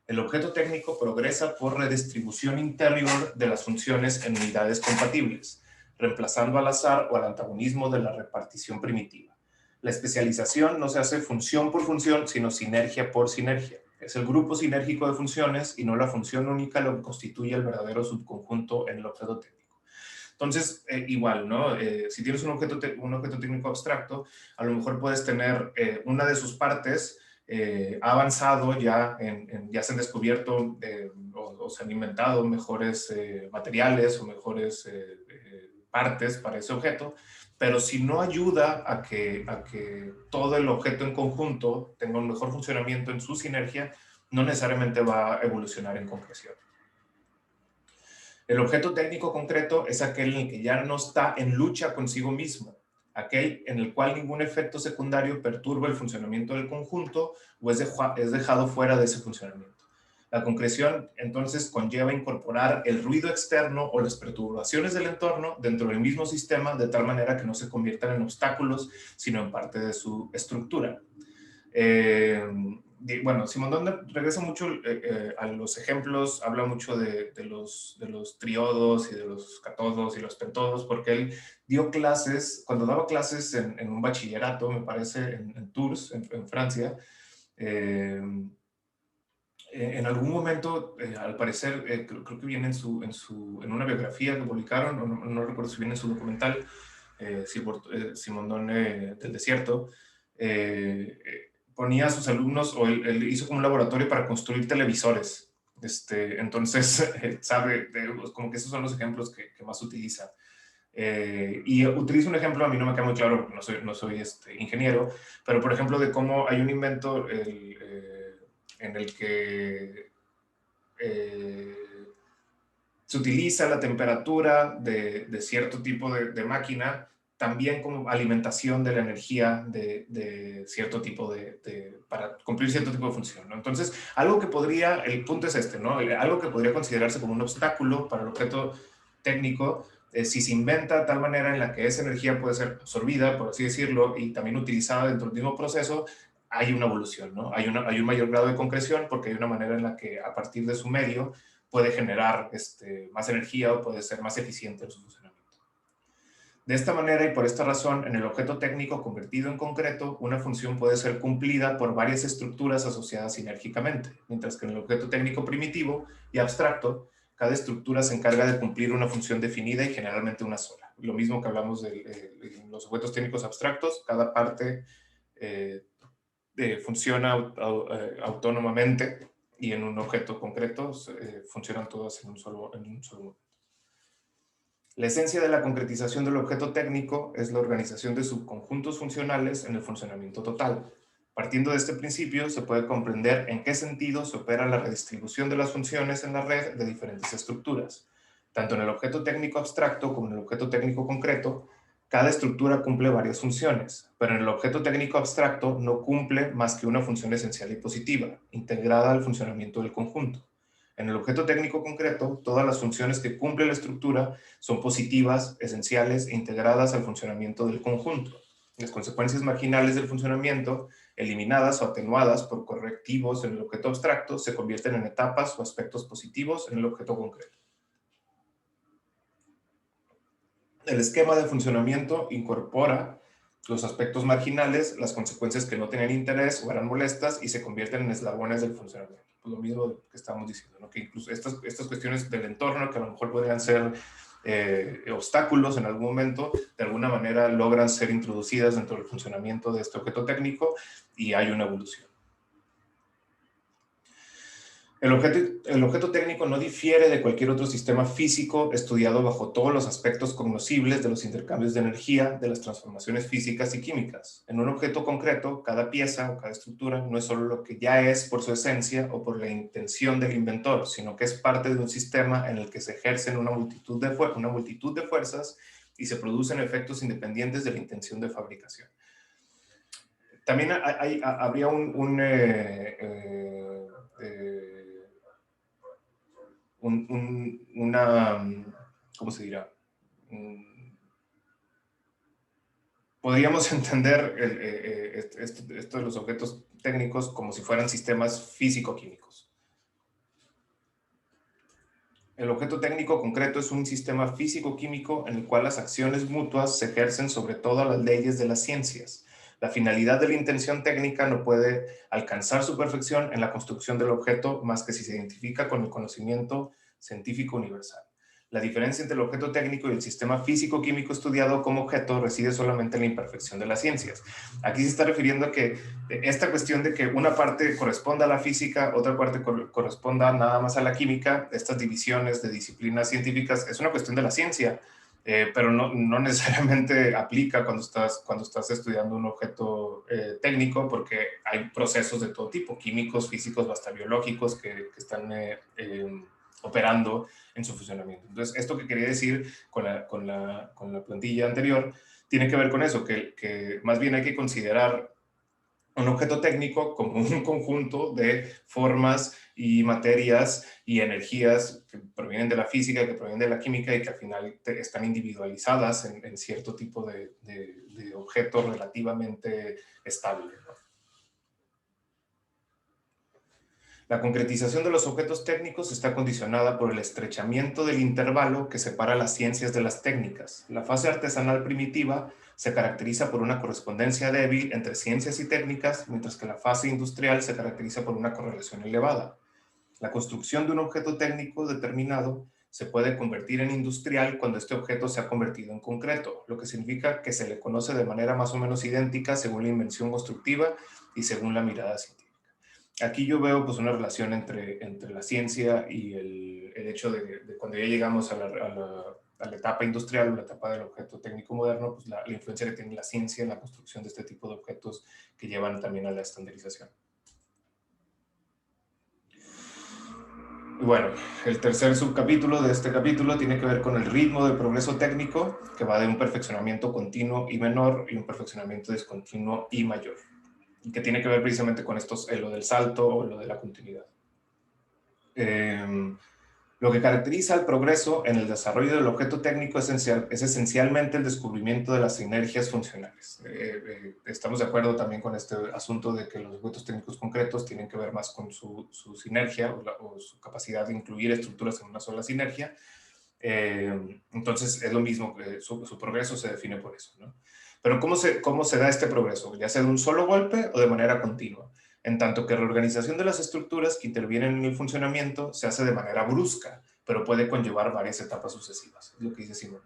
S1: El objeto técnico progresa por redistribución interior de las funciones en unidades compatibles, reemplazando al azar o al antagonismo de la repartición primitiva. La especialización no se hace función por función, sino sinergia por sinergia. Es el grupo sinérgico de funciones y no la función única lo que constituye el verdadero subconjunto en el objeto técnico. Entonces, igual, ¿no? Si tienes un objeto técnico abstracto, a lo mejor puedes tener una de sus partes ha avanzado ya, ya se han descubierto o se han inventado mejores materiales o mejores partes para ese objeto, pero si no ayuda a que todo el objeto en conjunto tenga un mejor funcionamiento en su sinergia, no necesariamente va a evolucionar en concreción. El objeto técnico concreto es aquel en el que ya no está en lucha consigo mismo, aquel en el cual ningún efecto secundario perturba el funcionamiento del conjunto o es dejado fuera de ese funcionamiento. La concreción, entonces, conlleva incorporar el ruido externo o las perturbaciones del entorno dentro del mismo sistema de tal manera que no se conviertan en obstáculos, sino en parte de su estructura. Bueno, Simondon regresa mucho a los ejemplos, habla mucho de los triodos y de los catodos y los pentodos, porque él dio clases, cuando daba clases en un bachillerato, me parece, en Tours, en Francia, en algún momento, al parecer, creo que viene en una biografía que publicaron, no recuerdo si viene en su documental, Simondon del Desierto, ponía a sus alumnos, o él hizo como un laboratorio para construir televisores. Entonces, sabe, como que esos son los ejemplos que más utiliza. Y utilizo un ejemplo, a mí no me queda muy claro porque no soy ingeniero, pero por ejemplo de cómo hay un invento en el que se utiliza la temperatura de cierto tipo de máquina también como alimentación de la energía de cierto tipo para cumplir cierto tipo de función, ¿no? Entonces, algo que podría, el punto es este, ¿no? Algo que podría considerarse como un obstáculo para el objeto técnico, si se inventa de tal manera en la que esa energía puede ser absorbida, por así decirlo, y también utilizada dentro del mismo proceso, hay una evolución, ¿no? Hay un mayor grado de concreción porque hay una manera en la que a partir de su medio puede generar más energía o puede ser más eficiente en su funcionamiento. De esta manera y por esta razón, en el objeto técnico convertido en concreto, una función puede ser cumplida por varias estructuras asociadas sinérgicamente, mientras que en el objeto técnico primitivo y abstracto, cada estructura se encarga de cumplir una función definida y generalmente una sola. Lo mismo que hablamos de los objetos técnicos abstractos, cada parte funciona autónomamente y en un objeto concreto funcionan todas en un solo momento. La esencia de la concretización del objeto técnico es la organización de subconjuntos funcionales en el funcionamiento total. Partiendo de este principio, se puede comprender en qué sentido se opera la redistribución de las funciones en la red de diferentes estructuras. Tanto en el objeto técnico abstracto como en el objeto técnico concreto, cada estructura cumple varias funciones, pero en el objeto técnico abstracto no cumple más que una función esencial y positiva, integrada al funcionamiento del conjunto. En el objeto técnico concreto, todas las funciones que cumple la estructura son positivas, esenciales e integradas al funcionamiento del conjunto. Las consecuencias marginales del funcionamiento, eliminadas o atenuadas por correctivos en el objeto abstracto, se convierten en etapas o aspectos positivos en el objeto concreto. El esquema de funcionamiento incorpora los aspectos marginales, las consecuencias que no tenían interés o eran molestas y se convierten en eslabones del funcionamiento. Pues lo mismo que estamos diciendo, ¿no? Que incluso estas cuestiones del entorno que a lo mejor podrían ser obstáculos en algún momento, de alguna manera logran ser introducidas dentro del funcionamiento de este objeto técnico y hay una evolución. El objeto técnico no difiere de cualquier otro sistema físico estudiado bajo todos los aspectos cognoscibles de los intercambios de energía, de las transformaciones físicas y químicas. En un objeto concreto, cada pieza o cada estructura no es solo lo que ya es por su esencia o por la intención del inventor, sino que es parte de un sistema en el que se ejercen una multitud de fuerzas y se producen efectos independientes de la intención de fabricación. También habría ¿cómo se dirá? Podríamos entender esto de los objetos técnicos como si fueran sistemas físico-químicos. El objeto técnico concreto es un sistema físico-químico en el cual las acciones mutuas se ejercen sobre todas las leyes de las ciencias. La finalidad de la intención técnica no puede alcanzar su perfección en la construcción del objeto más que si se identifica con el conocimiento científico universal. La diferencia entre el objeto técnico y el sistema físico-químico estudiado como objeto reside solamente en la imperfección de las ciencias. Aquí se está refiriendo a que esta cuestión de que una parte corresponda a la física, otra parte corresponda nada más a la química, estas divisiones de disciplinas científicas, es una cuestión de la ciencia, pero no necesariamente aplica cuando estás estudiando un objeto técnico, porque hay procesos de todo tipo, químicos, físicos, hasta biológicos, que están operando en su funcionamiento. Entonces, esto que quería decir con la plantilla anterior tiene que ver con eso, que más bien hay que considerar un objeto técnico como un conjunto de formas y materias y energías que provienen de la física, que provienen de la química y que al final están individualizadas en cierto tipo de objeto relativamente estable, ¿no? La concretización de los objetos técnicos está condicionada por el estrechamiento del intervalo que separa las ciencias de las técnicas. La fase artesanal primitiva se caracteriza por una correspondencia débil entre ciencias y técnicas, mientras que la fase industrial se caracteriza por una correlación elevada. La construcción de un objeto técnico determinado se puede convertir en industrial cuando este objeto se ha convertido en concreto, lo que significa que se le conoce de manera más o menos idéntica según la invención constructiva y según la mirada científica. Aquí yo veo pues una relación entre la ciencia y el hecho de cuando ya llegamos a la etapa industrial o la etapa del objeto técnico moderno, pues la influencia que tiene la ciencia en la construcción de este tipo de objetos que llevan también a la estandarización. Y bueno, el tercer subcapítulo de este capítulo tiene que ver con el ritmo del progreso técnico, que va de un perfeccionamiento continuo y menor y un perfeccionamiento discontinuo y mayor, y que tiene que ver precisamente con lo del salto o lo de la continuidad. Lo que caracteriza el progreso en el desarrollo del objeto técnico es esencialmente el descubrimiento de las sinergias funcionales. Estamos de acuerdo también con este asunto de que los objetos técnicos concretos tienen que ver más con su sinergia o su capacidad de incluir estructuras en una sola sinergia. Entonces es lo mismo, que su progreso se define por eso, ¿no? Pero ¿cómo se da este progreso? ¿Ya sea de un solo golpe o de manera continua? En tanto que reorganización de las estructuras que intervienen en el funcionamiento se hace de manera brusca, pero puede conllevar varias etapas sucesivas. Es lo que dice Simon.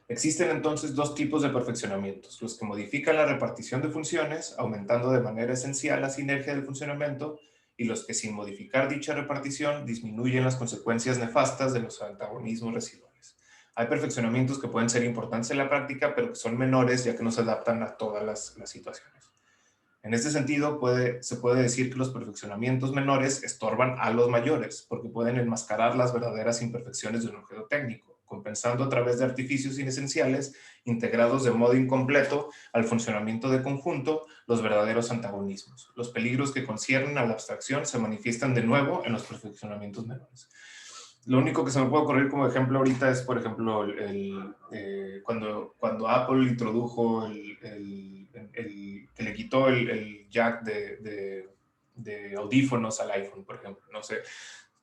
S1: Existen entonces dos tipos de perfeccionamientos: los que modifican la repartición de funciones, aumentando de manera esencial la sinergia del funcionamiento, y los que, sin modificar dicha repartición, disminuyen las consecuencias nefastas de los antagonismos residuales. Hay perfeccionamientos que pueden ser importantes en la práctica, pero que son menores ya que no se adaptan a todas las situaciones. En este sentido, se puede decir que los perfeccionamientos menores estorban a los mayores, porque pueden enmascarar las verdaderas imperfecciones de un objeto técnico, compensando a través de artificios inesenciales, integrados de modo incompleto al funcionamiento de conjunto, los verdaderos antagonismos. Los peligros que conciernen a la abstracción se manifiestan de nuevo en los perfeccionamientos menores. Lo único que se me puede ocurrir como ejemplo ahorita es, por ejemplo, cuando Apple introdujo que le quitó el jack de audífonos al iPhone, por ejemplo. No sé,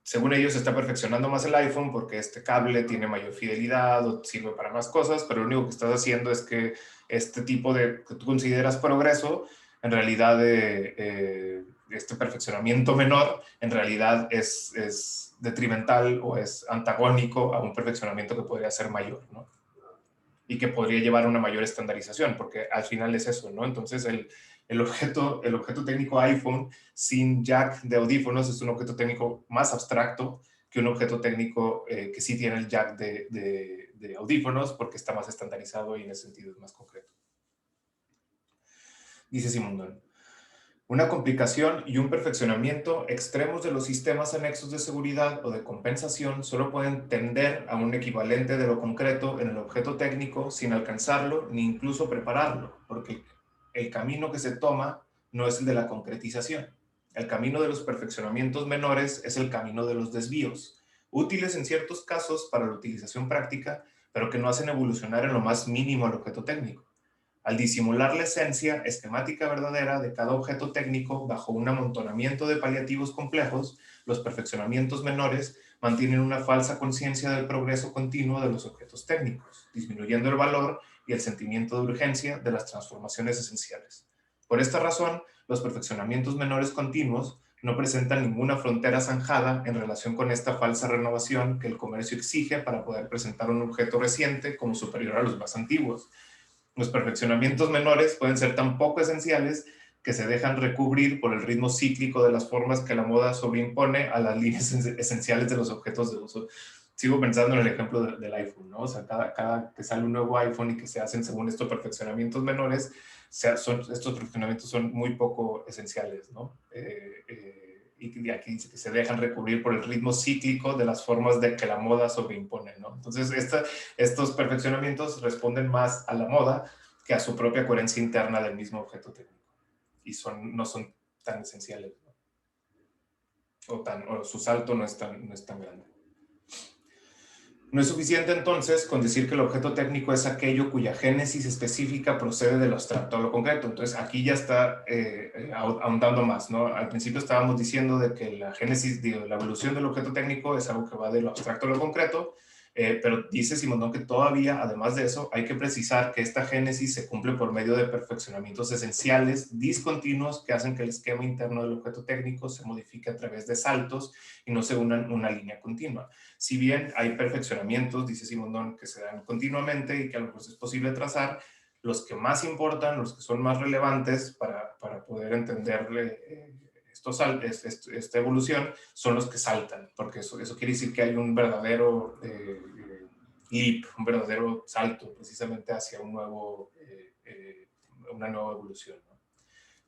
S1: según ellos se está perfeccionando más el iPhone porque este cable tiene mayor fidelidad o sirve para más cosas, pero lo único que estás haciendo es que este tipo que tú consideras progreso, en realidad este perfeccionamiento menor, en realidad es detrimental o es antagónico a un perfeccionamiento que podría ser mayor, ¿no? Y que podría llevar a una mayor estandarización, porque al final es eso, ¿no? Entonces el objeto técnico iPhone sin jack de audífonos es un objeto técnico más abstracto que un objeto técnico que sí tiene el jack de audífonos, porque está más estandarizado y en ese sentido es más concreto. Dice Simondon: una complicación y un perfeccionamiento extremos de los sistemas anexos de seguridad o de compensación solo pueden tender a un equivalente de lo concreto en el objeto técnico sin alcanzarlo ni incluso prepararlo, porque el camino que se toma no es el de la concretización. El camino de los perfeccionamientos menores es el camino de los desvíos, útiles en ciertos casos para la utilización práctica, pero que no hacen evolucionar en lo más mínimo al objeto técnico. Al disimular la esencia esquemática verdadera de cada objeto técnico bajo un amontonamiento de paliativos complejos, los perfeccionamientos menores mantienen una falsa conciencia del progreso continuo de los objetos técnicos, disminuyendo el valor y el sentimiento de urgencia de las transformaciones esenciales. Por esta razón, los perfeccionamientos menores continuos no presentan ninguna frontera zanjada en relación con esta falsa renovación que el comercio exige para poder presentar un objeto reciente como superior a los más antiguos. Los perfeccionamientos menores pueden ser tan poco esenciales que se dejan recubrir por el ritmo cíclico de las formas que la moda sobreimpone a las líneas esenciales de los objetos de uso. Sigo pensando en el ejemplo del iPhone, ¿no? O sea, cada que sale un nuevo iPhone y que se hacen según estos perfeccionamientos menores, estos perfeccionamientos son muy poco esenciales, ¿no? Y aquí dice que se dejan recubrir por el ritmo cíclico de las formas de que la moda sobreimpone, ¿no? Entonces, estos perfeccionamientos responden más a la moda que a su propia coherencia interna del mismo objeto técnico. Y no son tan esenciales, ¿no? O su salto no es tan grande. No es suficiente entonces con decir que el objeto técnico es aquello cuya génesis específica procede de lo abstracto a lo concreto. Entonces aquí ya está ahondando más, ¿no? Al principio estábamos diciendo de que la génesis, la evolución del objeto técnico es algo que va de lo abstracto a lo concreto, pero dice Simondon que todavía, además de eso, hay que precisar que esta génesis se cumple por medio de perfeccionamientos esenciales, discontinuos, que hacen que el esquema interno del objeto técnico se modifique a través de saltos y no según una línea continua. Si bien hay perfeccionamientos, dice Simondon, que se dan continuamente y que a lo mejor es posible trazar, los que más importan, los que son más relevantes para poder entenderle esta evolución, son los que saltan, porque eso quiere decir que hay un verdadero leap, un verdadero salto precisamente hacia una nueva evolución, ¿no?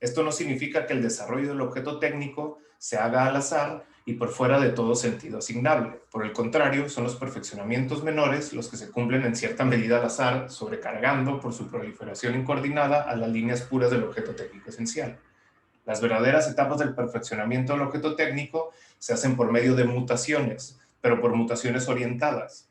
S1: Esto no significa que el desarrollo del objeto técnico se haga al azar y por fuera de todo sentido asignable. Por el contrario, son los perfeccionamientos menores los que se cumplen en cierta medida al azar, sobrecargando por su proliferación incoordinada a las líneas puras del objeto técnico esencial. Las verdaderas etapas del perfeccionamiento del objeto técnico se hacen por medio de mutaciones, pero por mutaciones orientadas.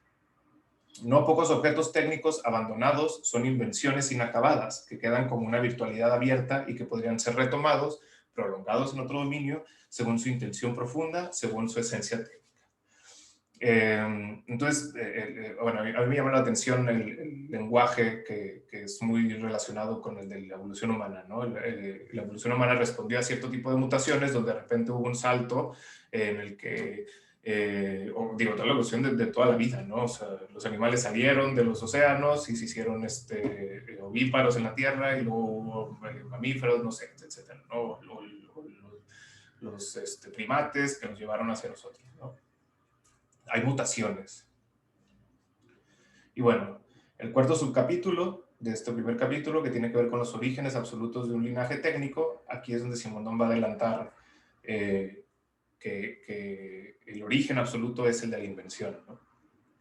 S1: No pocos objetos técnicos abandonados son invenciones inacabadas, que quedan como una virtualidad abierta y que podrían ser retomados, prolongados en otro dominio, según su intención profunda, según su esencia técnica. Entonces, bueno, a mí me llama la atención el lenguaje que es muy relacionado con el de la evolución humana, ¿no? La evolución humana respondió a cierto tipo de mutaciones donde de repente hubo un salto en el que, toda la evolución de toda la vida, ¿no? O sea, los animales salieron de los océanos y se hicieron ovíparos en la tierra y luego hubo mamíferos, no sé, etcétera, ¿no? Los primates que nos llevaron hacia nosotros, ¿no? Hay mutaciones. Y bueno, el cuarto subcapítulo de este primer capítulo, que tiene que ver con los orígenes absolutos de un linaje técnico, aquí es donde Simondon va a adelantar que el origen absoluto es el de la invención, ¿no?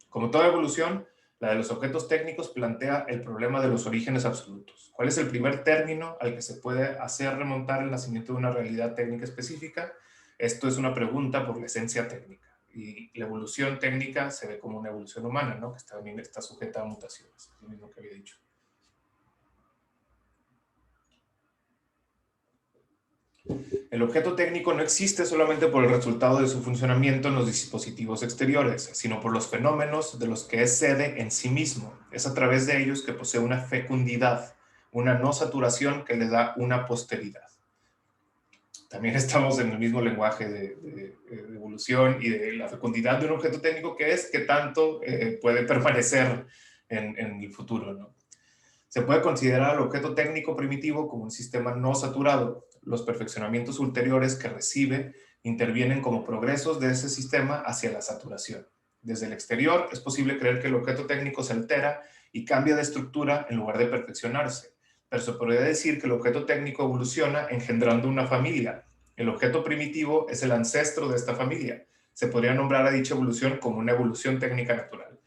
S1: Como toda evolución, la de los objetos técnicos plantea el problema de los orígenes absolutos. ¿Cuál es el primer término al que se puede hacer remontar el nacimiento de una realidad técnica específica? Esto es una pregunta por la esencia técnica. Y la evolución técnica se ve como una evolución humana, ¿no? Que también está sujeta a mutaciones, lo mismo que había dicho. El objeto técnico no existe solamente por el resultado de su funcionamiento en los dispositivos exteriores, sino por los fenómenos de los que es sede en sí mismo. Es a través de ellos que posee una fecundidad, una no saturación que le da una posteridad. También estamos en el mismo lenguaje de evolución y de la fecundidad de un objeto técnico, que es que tanto puede permanecer en el futuro, ¿no? Se puede considerar al objeto técnico primitivo como un sistema no saturado. Los perfeccionamientos ulteriores que recibe intervienen como progresos de ese sistema hacia la saturación. Desde el exterior es posible creer que el objeto técnico se altera y cambia de estructura en lugar de perfeccionarse, pero se podría decir que el objeto técnico evoluciona engendrando una familia. El objeto primitivo es el ancestro de esta familia. Se podría nombrar a dicha evolución como una evolución técnica natural.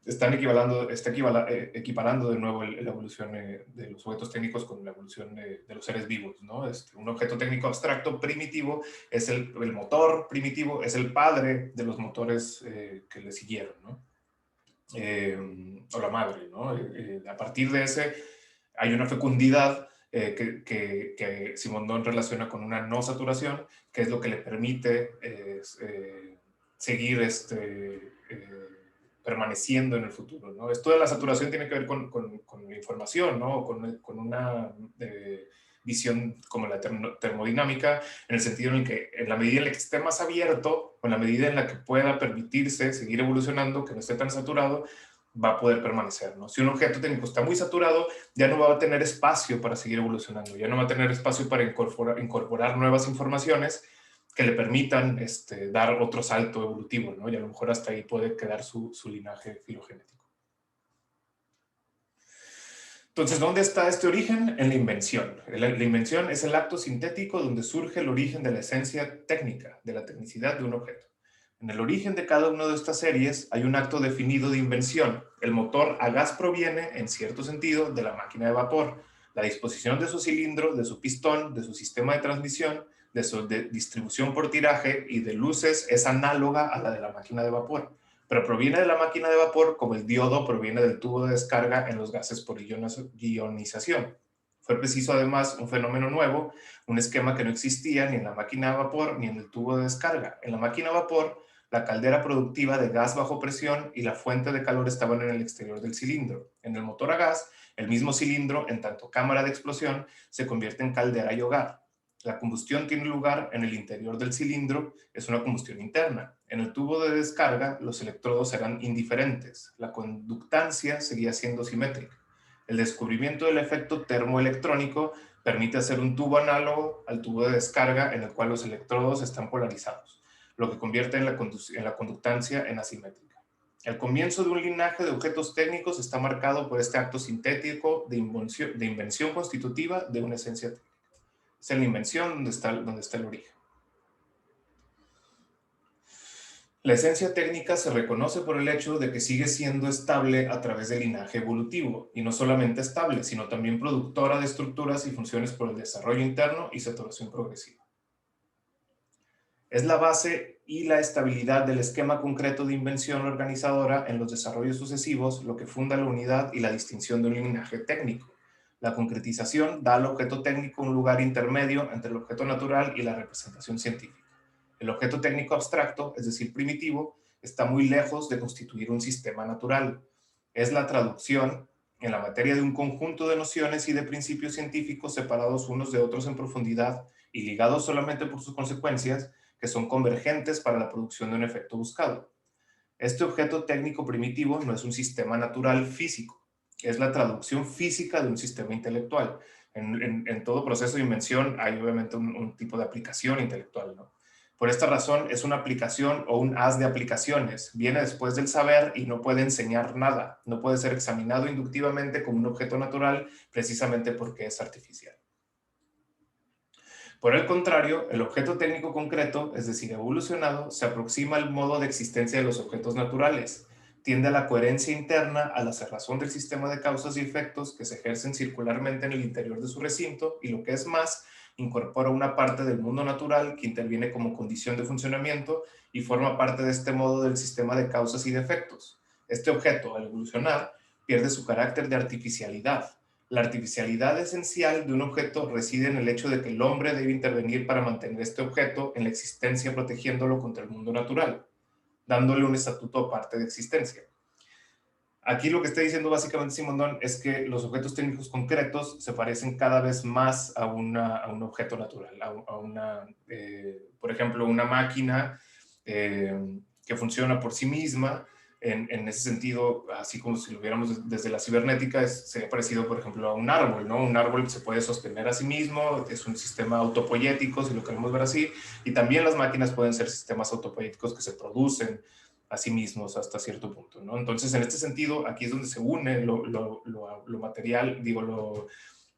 S1: equiparando de nuevo la evolución de los objetos técnicos con la evolución de los seres vivos, ¿no? Un objeto técnico abstracto primitivo es el motor primitivo, es el padre de los motores que le siguieron, ¿no? O la madre, ¿no? A partir de ese hay una fecundidad que Simondon relaciona con una no saturación, que es lo que le permite seguir permaneciendo en el futuro, ¿no? Esto de la saturación tiene que ver con la información, ¿no? Con una visión como la termodinámica, en el sentido en el que en la medida en la que esté más abierto, o en la medida en la que pueda permitirse seguir evolucionando, que no esté tan saturado, va a poder permanecer, ¿no? Si un objeto técnico está muy saturado, ya no va a tener espacio para seguir evolucionando, ya no va a tener espacio para incorporar nuevas informaciones que le permitan dar otro salto evolutivo, ¿no? Y a lo mejor hasta ahí puede quedar su linaje filogenético. Entonces, ¿dónde está este origen? En la invención. La invención es el acto sintético donde surge el origen de la esencia técnica, de la tecnicidad de un objeto. En el origen de cada una de estas series hay un acto definido de invención. El motor a gas proviene, en cierto sentido, de la máquina de vapor. La disposición de su cilindro, de su pistón, de su sistema de transmisión, de su distribución por tiraje y de luces es análoga a la de la máquina de vapor, pero proviene de la máquina de vapor como el diodo proviene del tubo de descarga en los gases por ionización. Fue preciso además un fenómeno nuevo, un esquema que no existía ni en la máquina de vapor ni en el tubo de descarga. En la máquina de vapor, la caldera productiva de gas bajo presión y la fuente de calor estaban en el exterior del cilindro. En el motor a gas, el mismo cilindro, en tanto cámara de explosión, se convierte en caldera y hogar. La combustión tiene lugar en el interior del cilindro, es una combustión interna. En el tubo de descarga, los electrodos eran indiferentes. La conductancia seguía siendo simétrica. El descubrimiento del efecto termoelectrónico permite hacer un tubo análogo al tubo de descarga en el cual los electrodos están polarizados, lo que convierte la conductancia en asimétrica. El comienzo de un linaje de objetos técnicos está marcado por este acto sintético de invención constitutiva de una esencia técnica. Es en la invención donde está el origen. La esencia técnica se reconoce por el hecho de que sigue siendo estable a través del linaje evolutivo, y no solamente estable, sino también productora de estructuras y funciones por el desarrollo interno y saturación progresiva. Es la base y la estabilidad del esquema concreto de invención organizadora en los desarrollos sucesivos lo que funda la unidad y la distinción de un linaje técnico. La concretización da al objeto técnico un lugar intermedio entre el objeto natural y la representación científica. El objeto técnico abstracto, es decir, primitivo, está muy lejos de constituir un sistema natural. Es la traducción en la materia de un conjunto de nociones y de principios científicos separados unos de otros en profundidad y ligados solamente por sus consecuencias, que son convergentes para la producción de un efecto buscado. Este objeto técnico primitivo no es un sistema natural físico, es la traducción física de un sistema intelectual. En todo proceso de invención hay obviamente un tipo de aplicación intelectual, ¿no? Por esta razón es una aplicación o un haz de aplicaciones. Viene después del saber y no puede enseñar nada. No puede ser examinado inductivamente como un objeto natural precisamente porque es artificial. Por el contrario, el objeto técnico concreto, es decir, evolucionado, se aproxima al modo de existencia de los objetos naturales, tiende a la coherencia interna, a la cerrazón del sistema de causas y efectos que se ejercen circularmente en el interior de su recinto y, lo que es más, incorpora una parte del mundo natural que interviene como condición de funcionamiento y forma parte de este modo del sistema de causas y de efectos. Este objeto, al evolucionar, pierde su carácter de artificialidad. La artificialidad esencial de un objeto reside en el hecho de que el hombre debe intervenir para mantener este objeto en la existencia protegiéndolo contra el mundo natural, dándole un estatuto aparte de existencia. Aquí lo que está diciendo básicamente Simondon es que los objetos técnicos concretos se parecen cada vez más a un objeto natural, por ejemplo, una máquina que funciona por sí misma. En ese sentido, así como si lo viéramos desde la cibernética, sería parecido, por ejemplo, a un árbol, ¿no? Un árbol se puede sostener a sí mismo, es un sistema autopoyético, si lo queremos ver así, y también las máquinas pueden ser sistemas autopoyéticos que se producen a sí mismos hasta cierto punto, ¿no? Entonces, en este sentido, aquí es donde se une lo material,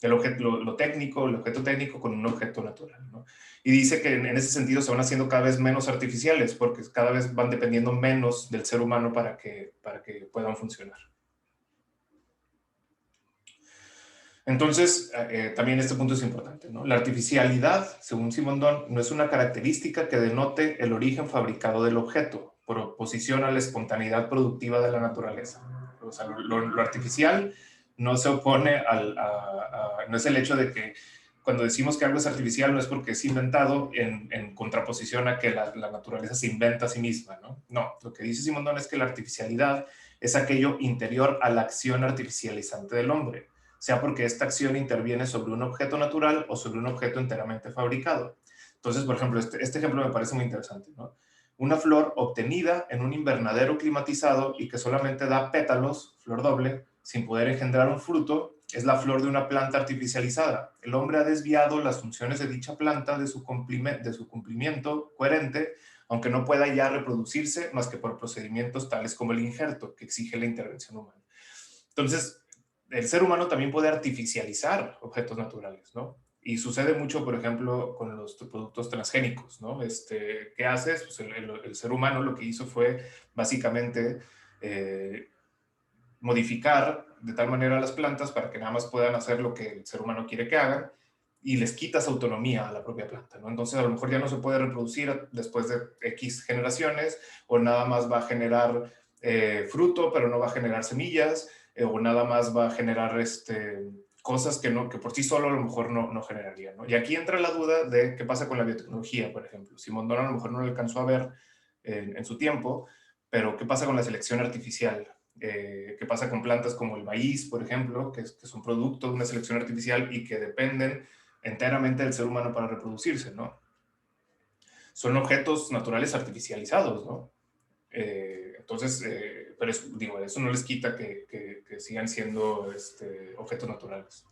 S1: lo técnico, el objeto técnico con un objeto natural, ¿no? Y dice que en ese sentido se van haciendo cada vez menos artificiales porque cada vez van dependiendo menos del ser humano para que puedan funcionar. Entonces, también este punto es importante, ¿no? La artificialidad, según Simondon, no es una característica que denote el origen fabricado del objeto, por oposición a la espontaneidad productiva de la naturaleza. O sea, lo artificial no se opone no es el hecho de que cuando decimos que algo es artificial no es porque es inventado en contraposición a que la naturaleza se inventa a sí misma, ¿no? No, lo que dice Simondon es que la artificialidad es aquello interior a la acción artificializante del hombre, sea porque esta acción interviene sobre un objeto natural o sobre un objeto enteramente fabricado. Entonces, por ejemplo, este ejemplo me parece muy interesante, ¿no? Una flor obtenida en un invernadero climatizado y que solamente da pétalos, flor doble, sin poder engendrar un fruto, es la flor de una planta artificializada. El hombre ha desviado las funciones de dicha planta de su cumplimiento coherente, aunque no pueda ya reproducirse más que por procedimientos tales como el injerto, que exige la intervención humana. Entonces, el ser humano también puede artificializar objetos naturales, ¿no? Y sucede mucho, por ejemplo, con los productos transgénicos, ¿no? ¿Qué haces? Pues el ser humano lo que hizo fue básicamente modificar de tal manera las plantas para que nada más puedan hacer lo que el ser humano quiere que hagan y les quitas autonomía a la propia planta, ¿no? Entonces a lo mejor ya no se puede reproducir después de X generaciones o nada más va a generar fruto, pero no va a generar semillas o nada más va a generar cosas que por sí solo a lo mejor no generarían, ¿no? Y aquí entra la duda de qué pasa con la biotecnología, por ejemplo. Simondon a lo mejor no lo alcanzó a ver en su tiempo, pero ¿qué pasa con la selección artificial? ¿Qué pasa con plantas como el maíz, por ejemplo, que es un producto de una selección artificial y que dependen enteramente del ser humano para reproducirse, ¿no? Son objetos naturales artificializados, ¿no? Entonces, pero digo, eso no les quita que sigan siendo objetos naturales.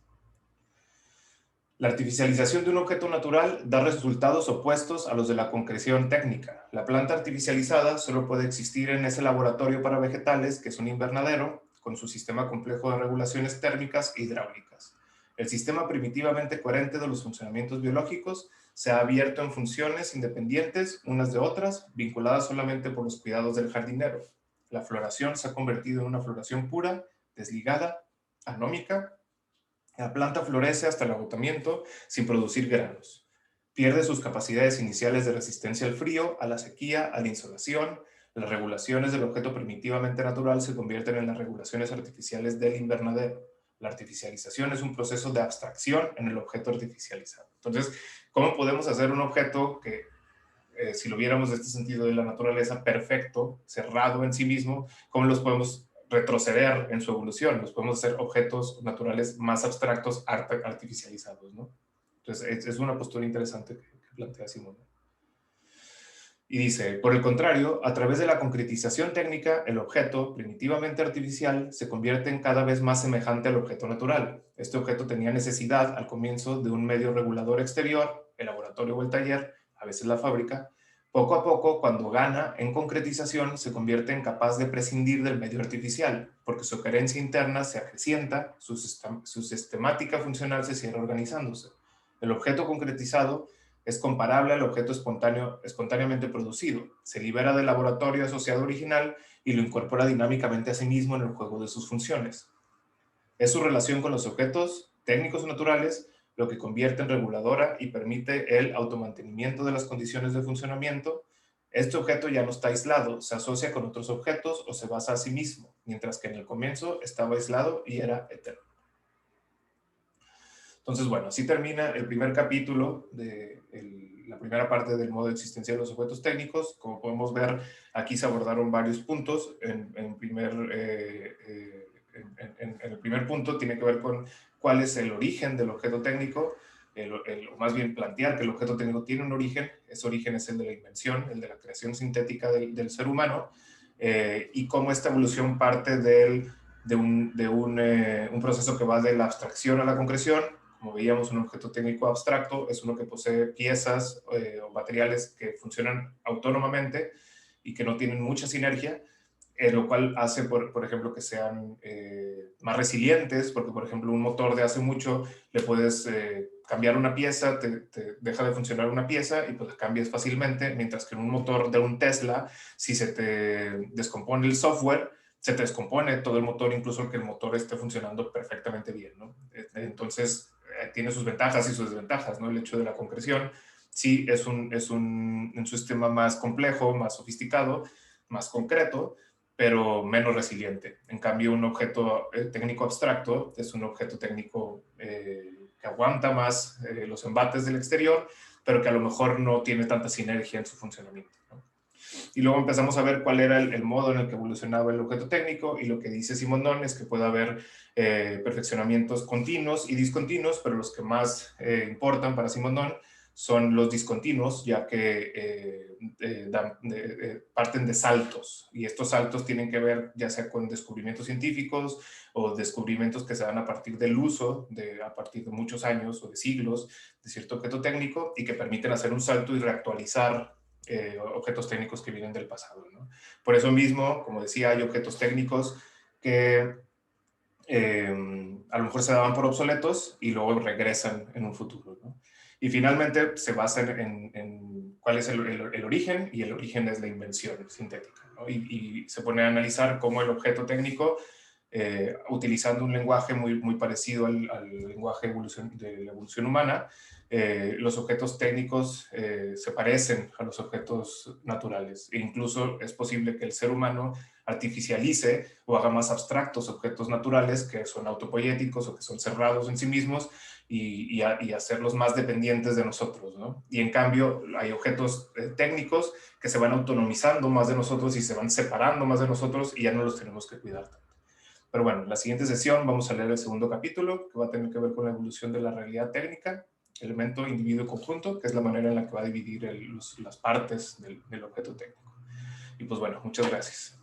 S1: La artificialización de un objeto natural da resultados opuestos a los de la concreción técnica. La planta artificializada solo puede existir en ese laboratorio para vegetales, que es un invernadero, con su sistema complejo de regulaciones térmicas e hidráulicas. El sistema primitivamente coherente de los funcionamientos biológicos se ha abierto en funciones independientes unas de otras, vinculadas solamente por los cuidados del jardinero. La floración se ha convertido en una floración pura, desligada, anómica. La planta florece hasta el agotamiento sin producir granos. Pierde sus capacidades iniciales de resistencia al frío, a la sequía, a la insolación. Las regulaciones del objeto primitivamente natural se convierten en las regulaciones artificiales del invernadero. La artificialización es un proceso de abstracción en el objeto artificializado. Entonces, ¿cómo podemos hacer un objeto que, si lo viéramos de este sentido de la naturaleza, perfecto, cerrado en sí mismo, cómo los podemos retroceder en su evolución? Los podemos hacer objetos naturales más abstractos, artificializados, ¿no? Entonces, es una postura interesante que plantea Simón. Y dice, por el contrario, a través de la concretización técnica, el objeto, primitivamente artificial, se convierte en cada vez más semejante al objeto natural. Este objeto tenía necesidad, al comienzo, de un medio regulador exterior, el laboratorio o el taller, a veces la fábrica. Poco a poco, cuando gana en concretización, se convierte en capaz de prescindir del medio artificial, porque su coherencia interna se acrecienta, su sistemática funcional se cierra organizándose. El objeto concretizado es comparable al objeto espontáneamente producido. Se libera del laboratorio asociado original y lo incorpora dinámicamente a sí mismo en el juego de sus funciones. Es su relación con los objetos técnicos o naturales lo que convierte en reguladora y permite el automantenimiento de las condiciones de funcionamiento. Este objeto ya no está aislado, se asocia con otros objetos o se basa a sí mismo, mientras que en el comienzo estaba aislado y era eterno. Entonces, bueno, así termina el primer capítulo de la primera parte del modo de existencia de los objetos técnicos. Como podemos ver, aquí se abordaron varios puntos. En el primer punto tiene que ver con cuál es el origen del objeto técnico, o más bien plantear que el objeto técnico tiene un origen. Ese origen es el de la invención, el de la creación sintética del ser humano, y cómo esta evolución parte de un proceso que va de la abstracción a la concreción. Como veíamos, un objeto técnico abstracto es uno que posee piezas o materiales que funcionan autónomamente y que no tienen mucha sinergia. lo cual hace, por ejemplo, que sean más resilientes, porque, por ejemplo, un motor de hace mucho, le puedes cambiar una pieza, te deja de funcionar una pieza y pues la cambias fácilmente, mientras que en un motor de un Tesla, si se te descompone el software, se te descompone todo el motor, incluso que el motor esté funcionando perfectamente bien, ¿no? Entonces, tiene sus ventajas y sus desventajas, ¿no? El hecho de la concreción, sí, es un sistema más complejo, más sofisticado, más concreto, pero menos resiliente. En cambio, un objeto técnico abstracto es un objeto técnico que aguanta más los embates del exterior, pero que a lo mejor no tiene tanta sinergia en su funcionamiento, ¿no? Y luego empezamos a ver cuál era el modo en el que evolucionaba el objeto técnico, y lo que dice Simondon es que puede haber perfeccionamientos continuos y discontinuos, pero los que más importan para Simondon son los discontinuos, ya que parten de saltos, y estos saltos tienen que ver ya sea con descubrimientos científicos o descubrimientos que se dan a partir del uso, a partir de muchos años o de siglos de cierto objeto técnico, y que permiten hacer un salto y reactualizar objetos técnicos que vienen del pasado, ¿no? Por eso mismo, como decía, hay objetos técnicos que a lo mejor se daban por obsoletos y luego regresan en un futuro, ¿no? Y finalmente se basa en cuál es el origen, y el origen es la invención sintética, ¿no? Y se pone a analizar cómo el objeto técnico, utilizando un lenguaje muy parecido al lenguaje de la evolución humana, los objetos técnicos se parecen a los objetos naturales, e incluso es posible que el ser humano artificialice o haga más abstractos objetos naturales que son autopoyéticos o que son cerrados en sí mismos, y hacerlos más dependientes de nosotros, ¿no? Y en cambio hay objetos técnicos que se van autonomizando más de nosotros y se van separando más de nosotros, y ya no los tenemos que cuidar tanto. Pero bueno, en la siguiente sesión vamos a leer el segundo capítulo, que va a tener que ver con la evolución de la realidad técnica, elemento, individuo y conjunto, que es la manera en la que va a dividir las partes del objeto técnico. Y pues bueno, muchas gracias.